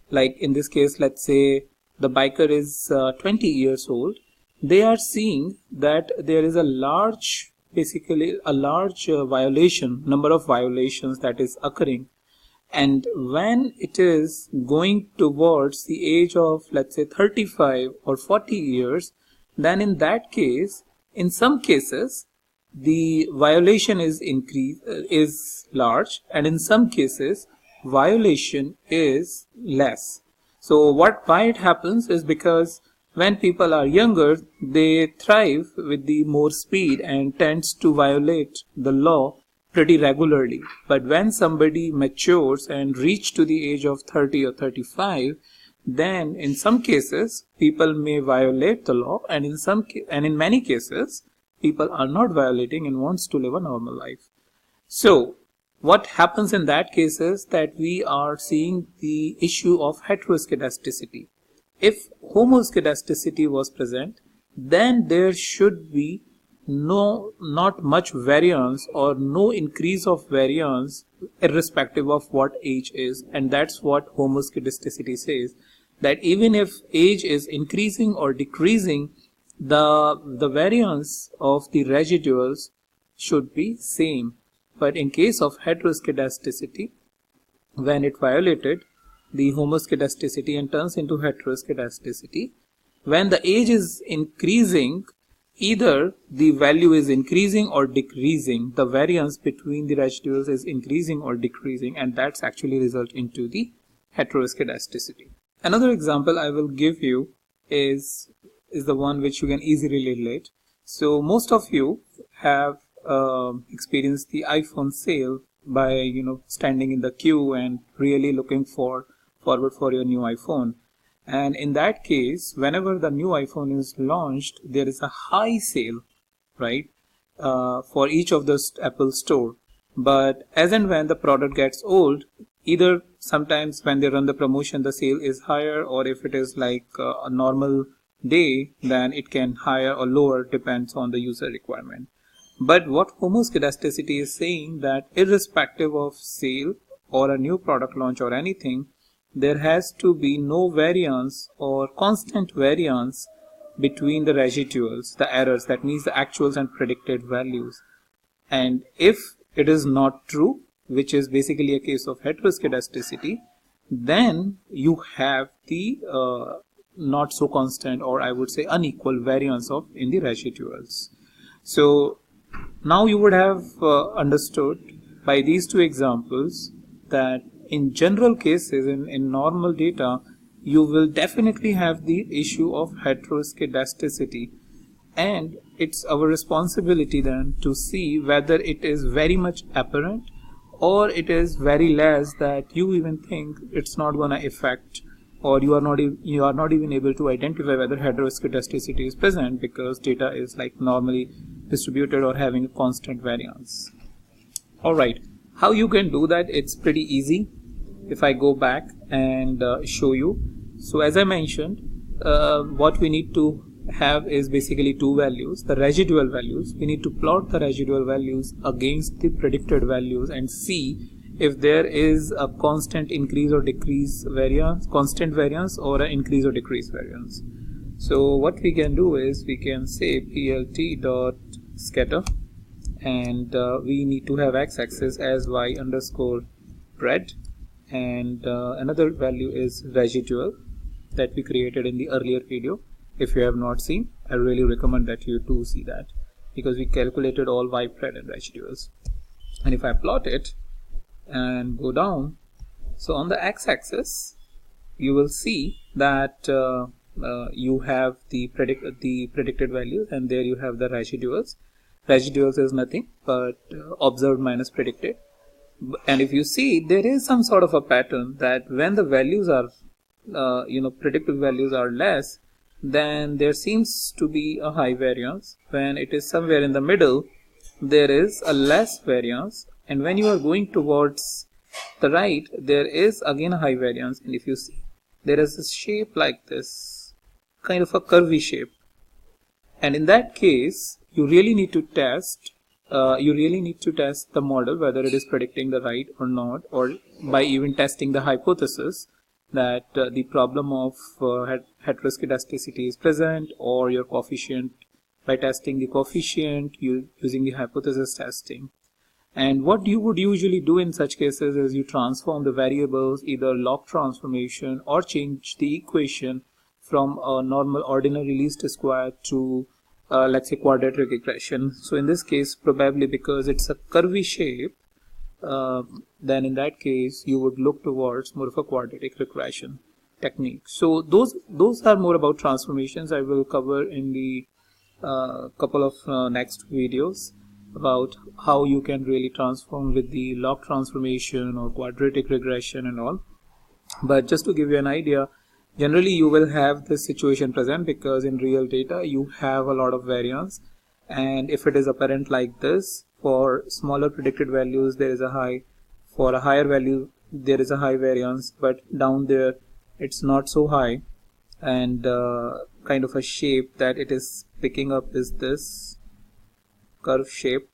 like in this case, let's say the biker is 20 years old, they are seeing that there is a large, number of violations that is occurring. And when it is going towards the age of, let's say, 35 or 40 years, then in that case, in some cases, the violation is large, and in some cases, violation is less. So why it happens is because when people are younger, they thrive with the more speed and tends to violate the law pretty regularly. But when somebody matures and reach to the age of 30 or 35, then in some cases people may violate the law, and in many cases people are not violating and wants to live a normal life. So what happens in that case is that we are seeing the issue of heteroscedasticity. If homoscedasticity was present, then there should be not much variance or no increase of variance irrespective of what age is. And that's what homoscedasticity says, that even if age is increasing or decreasing, the variance of the residuals should be same. But in case of heteroscedasticity, when it violated the homoscedasticity and turns into heteroscedasticity, when the age is increasing, either the value is increasing or decreasing, the variance between the residuals is increasing or decreasing, and that's actually result into the heteroscedasticity. Another example I will give you is the one which you can easily relate. So most of you have experienced the iPhone sale by standing in the queue and really looking forward for your new iPhone. And in that case, whenever the new iPhone is launched, there is a high sale, right, for each of the Apple store. But as and when the product gets old, either sometimes when they run the promotion, the sale is higher, or if it is like a normal day, then it can higher or lower, depends on the user requirement. But what homoscedasticity is saying, that irrespective of sale or a new product launch or anything, there has to be no variance or constant variance between the residuals, the errors, that means the actuals and predicted values. And if it is not true, which is basically a case of heteroscedasticity, then you have the not so constant, or I would say unequal variance in the residuals. So now you would have understood by these two examples that in general cases, in normal data, you will definitely have the issue of heteroscedasticity, and it's our responsibility then to see whether it is very much apparent or it is very less that you even think it's not going to affect, or you are not even able to identify whether heteroscedasticity is present because data is like normally distributed or having a constant variance. Alright, how you can do that? It's pretty easy. If I go back and show you, so as I mentioned, what we need to have is basically two values, the residual values. We need to plot the residual values against the predicted values and see if there is a constant increase or decrease variance, constant variance, or an increase or decrease variance. So what we can do is we can say plt.scatter, and we need to have x-axis as y_red, and another value is residual that we created in the earlier video. If you have not seen, I really recommend that you do see that, because we calculated all y_pred and residuals. And if I plot it and go down, So on the x-axis, you will see that you have the predicted values, and there you have the residuals. Residuals is nothing but observed minus predicted. And if you see, there is some sort of a pattern that when the values are predicted values are less, then there seems to be a high variance. When it is somewhere in the middle, there is a less variance, and when you are going towards the right, there is again a high variance. And if you see, there is a shape like this, kind of a curvy shape, and in that case you really need to test the model whether it is predicting the right or not, or by even testing the hypothesis that the problem of heteroscedasticity is present, or your coefficient, by testing the coefficient using the hypothesis testing. And what you would usually do in such cases is you transform the variables, either log transformation, or change the equation from a normal ordinary least square to let's say quadratic regression. So in this case, probably because it's a curvy shape, then in that case you would look towards more of a quadratic regression technique. So those are more about transformations. I will cover in the couple of next videos about how you can really transform with the log transformation or quadratic regression and all. But just to give you an idea, generally you will have this situation present because in real data you have a lot of variance, and if it is apparent like this, for smaller predicted values there is a high, for a higher value there is a high variance, but down there it's not so high, and kind of a shape that it is picking up is this curve shape.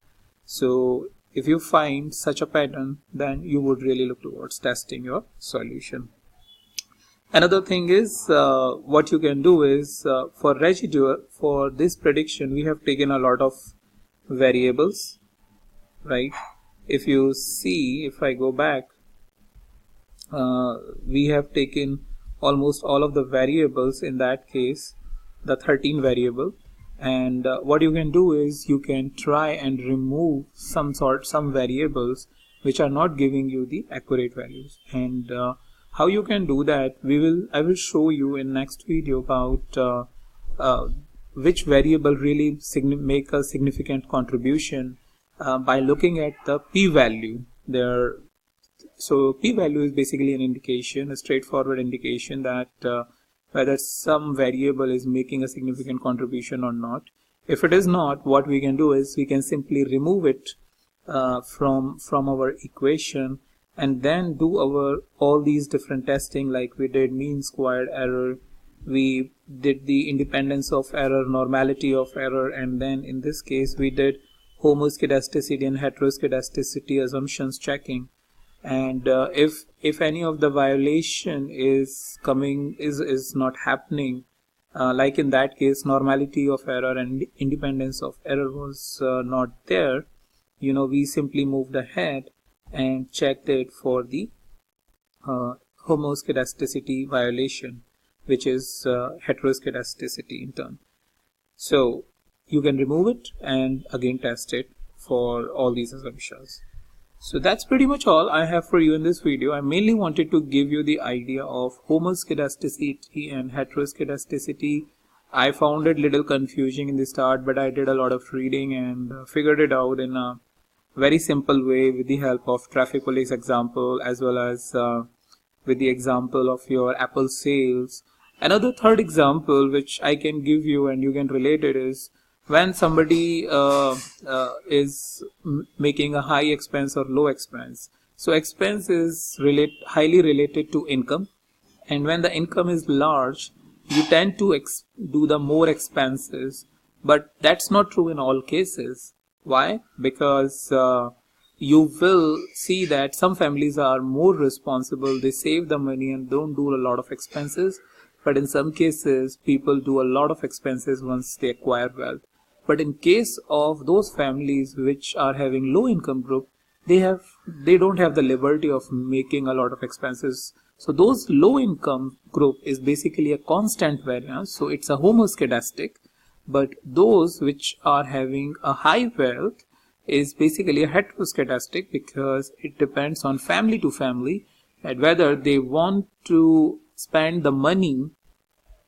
So if you find such a pattern, then you would really look towards testing your solution. Another thing is what you can do is for residual, for this prediction we have taken a lot of variables, right? If you see, if I go back, we have taken almost all of the variables, in that case the 13 variable, and what you can do is you can try and remove some variables which are not giving you the accurate values. And how you can do that, I will show you in next video about which variable really make a significant contribution by looking at the p-value there. So p-value is basically an indication, a straightforward indication that whether some variable is making a significant contribution or not. If it is not, what we can do is we can simply remove it from our equation, and then do all these different testing, like we did mean squared error, we did the independence of error, normality of error, and then in this case we did homoscedasticity and heteroscedasticity assumptions checking. And if any of the violation is not happening, like in that case normality of error and independence of error was not there, we simply moved ahead and checked it for the homoscedasticity violation, which is heteroscedasticity in turn. So you can remove it and again test it for all these assumptions. So that's pretty much all I have for you in this video. I mainly wanted to give you the idea of homoscedasticity and heteroscedasticity. I found it little confusing in the start, but I did a lot of reading and figured it out in a very simple way with the help of traffic police example, as well as with the example of your Apple sales. Another third example which I can give you and you can relate it is when somebody is making a high expense or low expense. So expense is highly related to income, and when the income is large, you tend to do the more expenses, but that's not true in all cases. Why? Because you will see that some families are more responsible, they save the money and don't do a lot of expenses, but in some cases people do a lot of expenses once they acquire wealth. But in case of those families which are having low income group, they don't have the liberty of making a lot of expenses. So those low income group is basically a constant variance, so it's a homoscedastic. But those which are having a high wealth is basically a heteroscedastic, because it depends on family to family. and whether they want to spend the money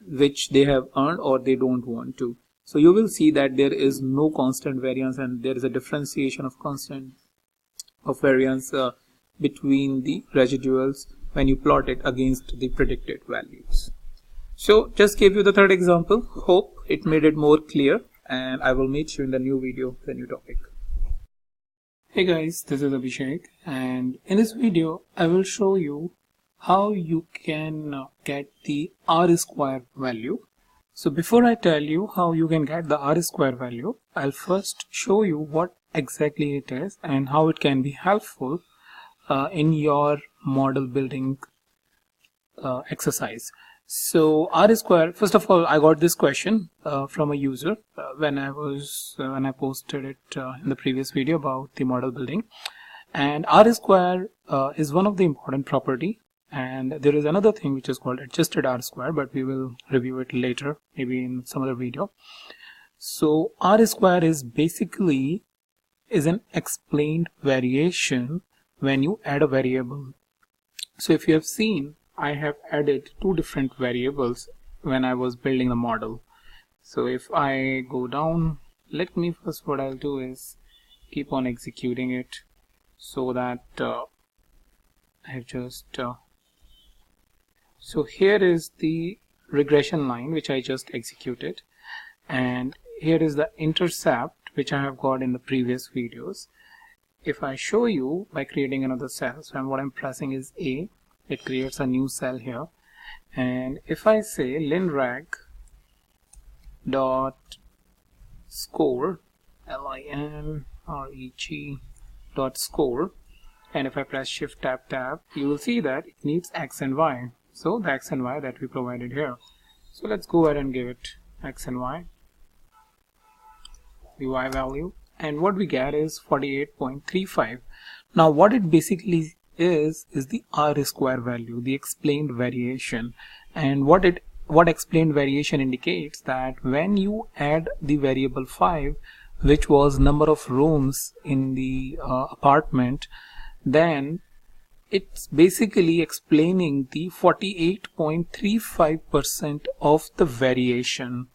which they have earned or they don't want to. So you will see that there is no constant variance, and there is a differentiation of constant of variance between the residuals when you plot it against the predicted values. So just gave you the third example. Hope it made it more clear, and I will meet you in the new video, the new topic. Hey guys, this is Abhishek, and in this video I will show you how you can get the R-square value. So before I tell you how you can get the R-square value, I'll first show you what exactly it is and how it can be helpful in your model building exercise. So R-square, first of all, I got this question from a user when I posted it in the previous video about the model building. And R-square is one of the important property. And there is another thing which is called adjusted R-square, but we will review it later, maybe in some other video. So R-square is basically an explained variation when you add a variable. So if you have seen, I have added two different variables when I was building the model. So if I go down, let me first, what I'll do is keep on executing it so that I've just so here is the regression line which I just executed, and here is the intercept which I have got in the previous videos. If I show you by creating another cell, so what I'm pressing is A, it creates a new cell here, and if I say linreg dot score, linreg dot score, and if I press shift tab, you will see that it needs x and y. So the x and y that we provided here. So let's go ahead and give it x and y, the y value, and what we get is 48.35. Now what it basically is the R-square value, the explained variation. And what explained variation indicates that when you add the variable 5, which was number of rooms in the apartment, then it's basically explaining the 48.35% of the variation.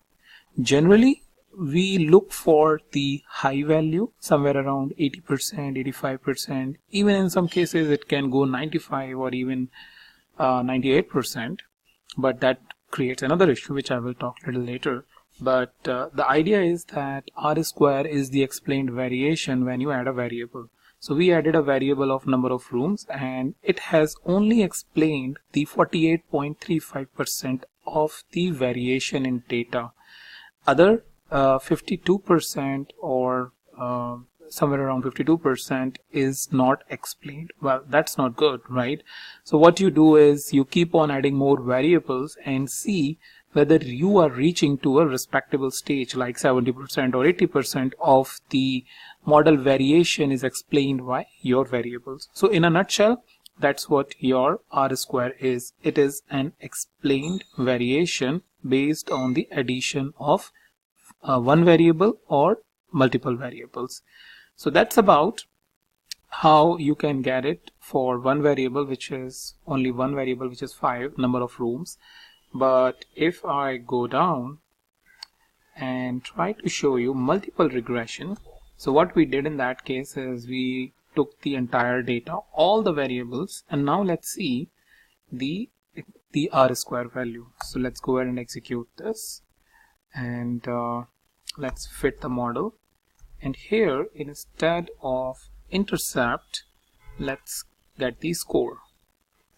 Generally, we look for the high value, somewhere around 80%, 85%. Even in some cases, it can go 95 or even 98%. But that creates another issue, which I will talk a little later. But the idea is that R-square is the explained variation when you add a variable. So we added a variable of number of rooms, and it has only explained the 48.35% of the variation in data. Other 52% or somewhere around 52% is not explained. Well, that's not good, right? So what you do is you keep on adding more variables and see whether you are reaching to a respectable stage, like 70% or 80% of the model variation is explained by your variables. So in a nutshell, that's what your R-square is. It is an explained variation based on the addition of one variable or multiple variables. So that's about how you can get it for one variable, which is only one variable, which is 5, number of rooms. But if I go down and try to show you multiple regression, so what we did in that case is we took the entire data, all the variables, and now let's see the R-square value. So let's go ahead and execute this, and let's fit the model. And here, instead of intercept, let's get the score.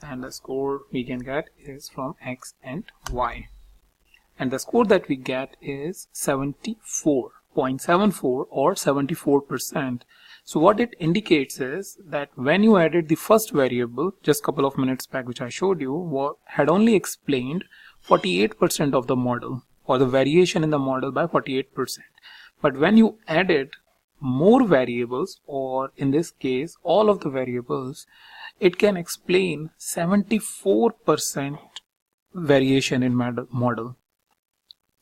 And the score we can get is from x and y. And the score that we get is 74.74 or 74%. So what it indicates is that when you added the first variable just a couple of minutes back, which I showed you, had only explained 48% of the model, or the variation in the model by 48%. But when you added more variables, or in this case all of the variables, it can explain 74% variation in model.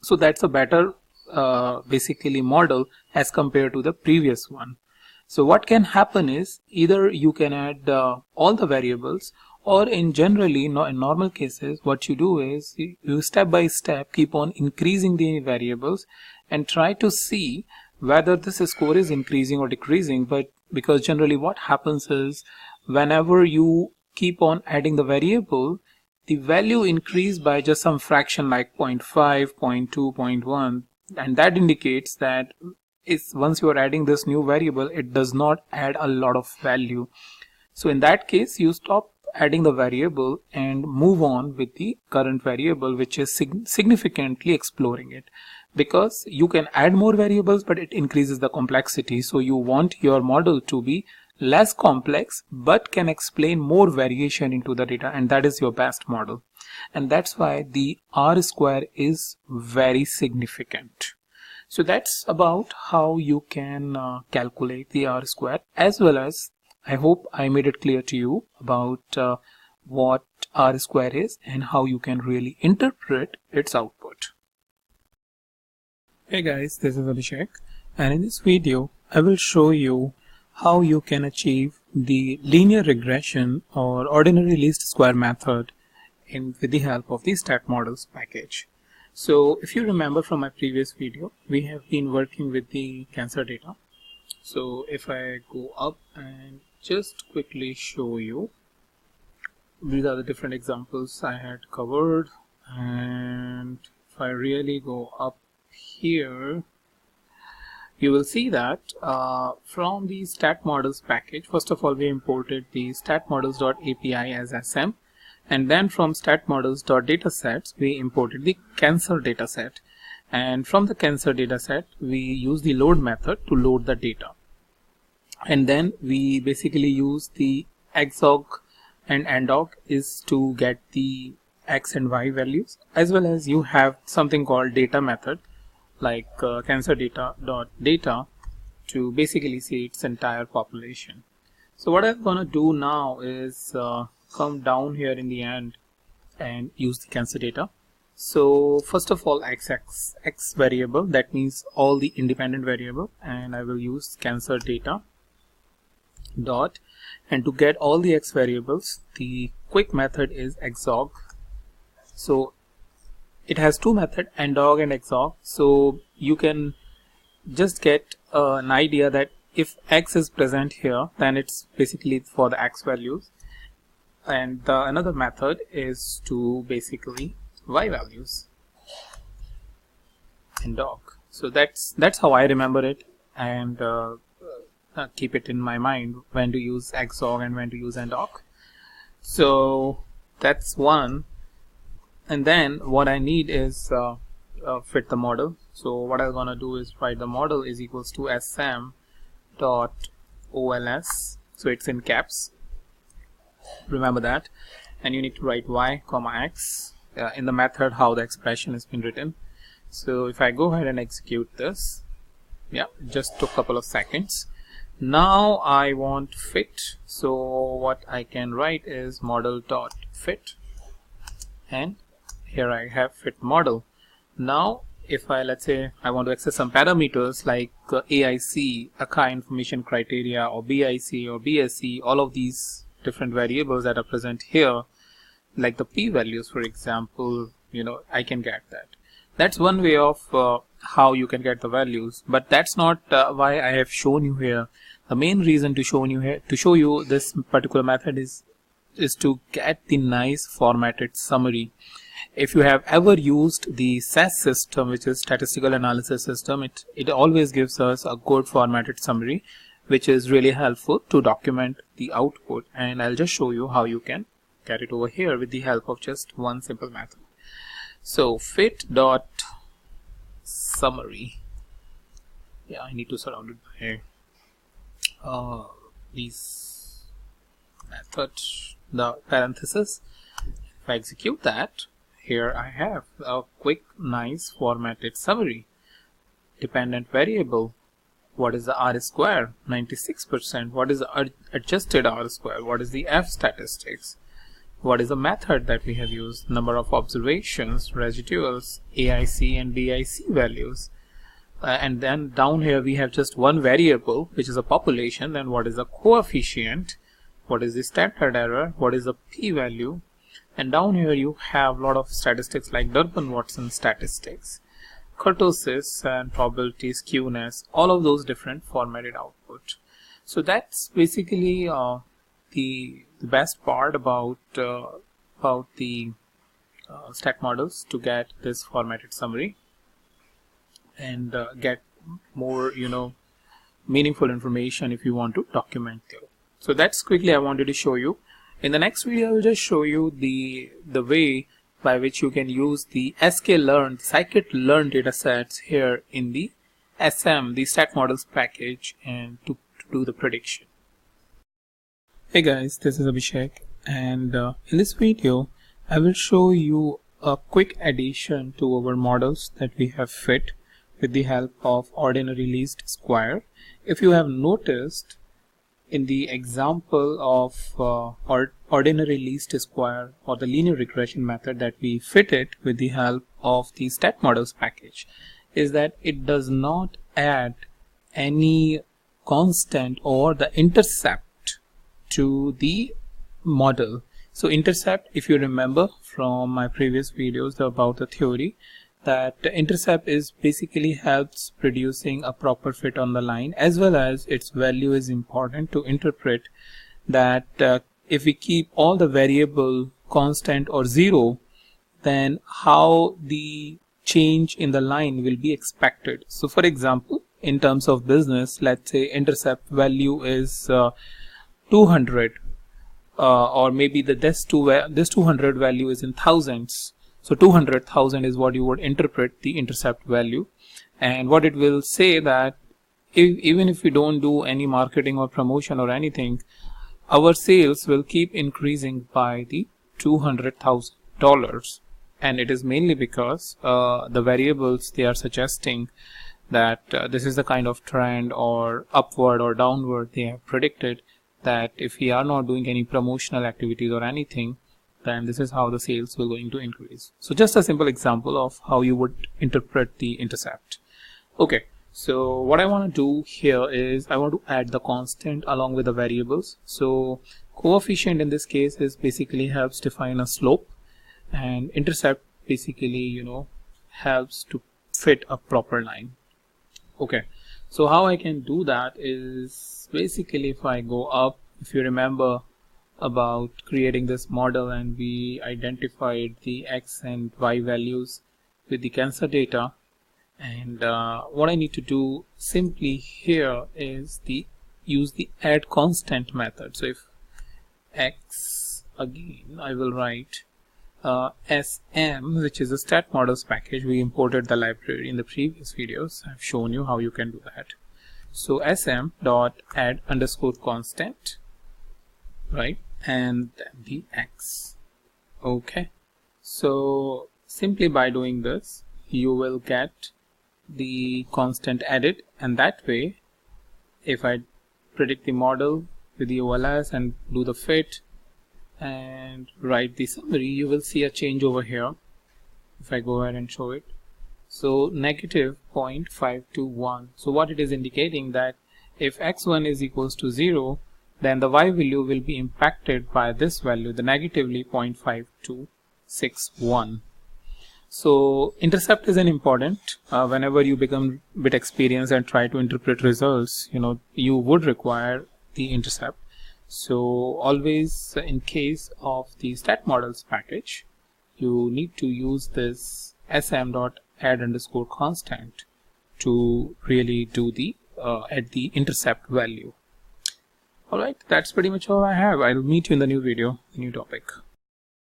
So that's a better basically model as compared to the previous one. So what can happen is either you can add all the variables, Or in generally, in normal cases, what you do is you step by step keep on increasing the variables and try to see whether this score is increasing or decreasing. But because generally what happens is whenever you keep on adding the variable, the value increase by just some fraction like 0.5, 0.2, 0.1, and that indicates that once you are adding this new variable, it does not add a lot of value. So in that case, you stop adding the variable and move on with the current variable, which is significantly exploring it, because you can add more variables but it increases the complexity. So you want your model to be less complex but can explain more variation into the data, and that is your best model. And that's why the R square is very significant. So that's about how you can calculate the R square, as well as I hope I made it clear to you about what R square is and how you can really interpret its output. Hey guys, this is Abhishek, and in this video I will show you how you can achieve the linear regression or ordinary least square method with the help of the stat models package. So if you remember from my previous video, we have been working with the cancer data. So if I go up and just quickly show you, these are the different examples I had covered, and if I really go up here, you will see that from the stat models package, first of all we imported the statmodels.api as SM, and then from statmodels.datasets we imported the cancer dataset, and from the cancer dataset we use the load method to load the data. And then we basically use the xog and andog is to get the x and y values, as well as you have something called data method like cancer data to basically see its entire population. So what I'm gonna do now is come down here in the end and use the cancer data. So first of all, x variable, that means all the independent variable, and I will use cancer data dot, and to get all the x variables, the quick method is xog. So it has two methods, andog and xog. So you can just get an idea that if x is present here, then it's basically for the x values, and another method is to basically y values, andog. So that's how I remember it, and keep it in my mind when to use xog and when to use andog. So that's one. And then what I need is fit the model. So what I'm gonna do is write the model is equals to sm dot ols, so it's in caps, remember that, and you need to write y comma x in the method how the expression has been written. So if I go ahead and execute this, yeah, it just took a couple of seconds. Now I want fit, so what I can write is model dot fit, and here I have fit model. Now if let's say I want to access some parameters like AIC, ACA information criteria, or BIC or BSC, all of these different variables that are present here, like the p values for example, I can get that. That's one way of how you can get the values, but that's not why I have shown you here. The main reason to show you this particular method is to get the nice formatted summary. If you have ever used the SAS system, which is statistical analysis system, it always gives us a good formatted summary, which is really helpful to document the output. And I'll just show you how you can get it over here with the help of just one simple method. So fit dot summary. Yeah, I need to surround it by these methods, the parenthesis. If I execute that, here I have a quick, nice formatted summary. Dependent variable, what is the R square? 96%. What is the adjusted R square? What is the F statistics? What is the method that we have used? Number of observations, residuals, AIC and BIC values. And then down here we have just one variable, which is a population. Then what is the coefficient? what is the standard error, what is the p-value, and down here you have a lot of statistics like Durbin-Watson statistics, kurtosis and probability, skewness, all of those different formatted output. So that's basically the best part about the stat models, to get this formatted summary and get more meaningful information if you want to document there. So that's quickly I wanted to show you. In the next video I will just show you the way by which you can use the sklearn, scikit-learn datasets here in the SM, the stat models package, and to do the prediction. Hey guys, this is Abhishek, and in this video I will show you a quick addition to our models that we have fit with the help of ordinary least square. If you have noticed, in the example of ordinary least square or the linear regression method that we fitted with the help of the stat models package, is that it does not add any constant or the intercept to the model. So intercept, if you remember from my previous videos about the theory, that the intercept is basically helps producing a proper fit on the line, as well as its value is important to interpret that if we keep all the variable constant or zero, then how the change in the line will be expected. So for example, in terms of business, let's say intercept value is 200, or maybe this 200 value is in thousands. So 200,000 is what you would interpret the intercept value, and what it will say that even if we don't do any marketing or promotion or anything, our sales will keep increasing by the $200,000, and it is mainly because the variables, they are suggesting that this is the kind of trend or upward or downward they have predicted, that if we are not doing any promotional activities or anything, then this is how the sales will going to increase. So just a simple example of how you would interpret the intercept. Okay, so what I want to do here is I want to add the constant along with the variables. So coefficient in this case is basically helps define a slope, and intercept basically helps to fit a proper line. Okay, so how I can do that is basically if I go up, if you remember about creating this model and we identified the x and y values with the cancer data, and what I need to do simply here is use the add constant method. So if x, again I will write SM, which is a stat models package. We imported the library in the previous videos. I've shown you how you can do that. So sm dot add underscore constant, right, and then the x. Okay, so simply by doing this you will get the constant added, and that way if I predict the model with the OLS and do the fit and write the summary, you will see a change over here. If I go ahead and show it, so negative 0.521. So what it is indicating, that if x1 is equals to 0, then the y value will be impacted by this value, the negatively 0.5261. So intercept is an important, whenever you become a bit experienced and try to interpret results, you would require the intercept. So always in case of the stat models package, you need to use this sm.add underscore constant to really do the add the intercept value. Alright, that's pretty much all I have. I'll meet you in the new video, the new topic.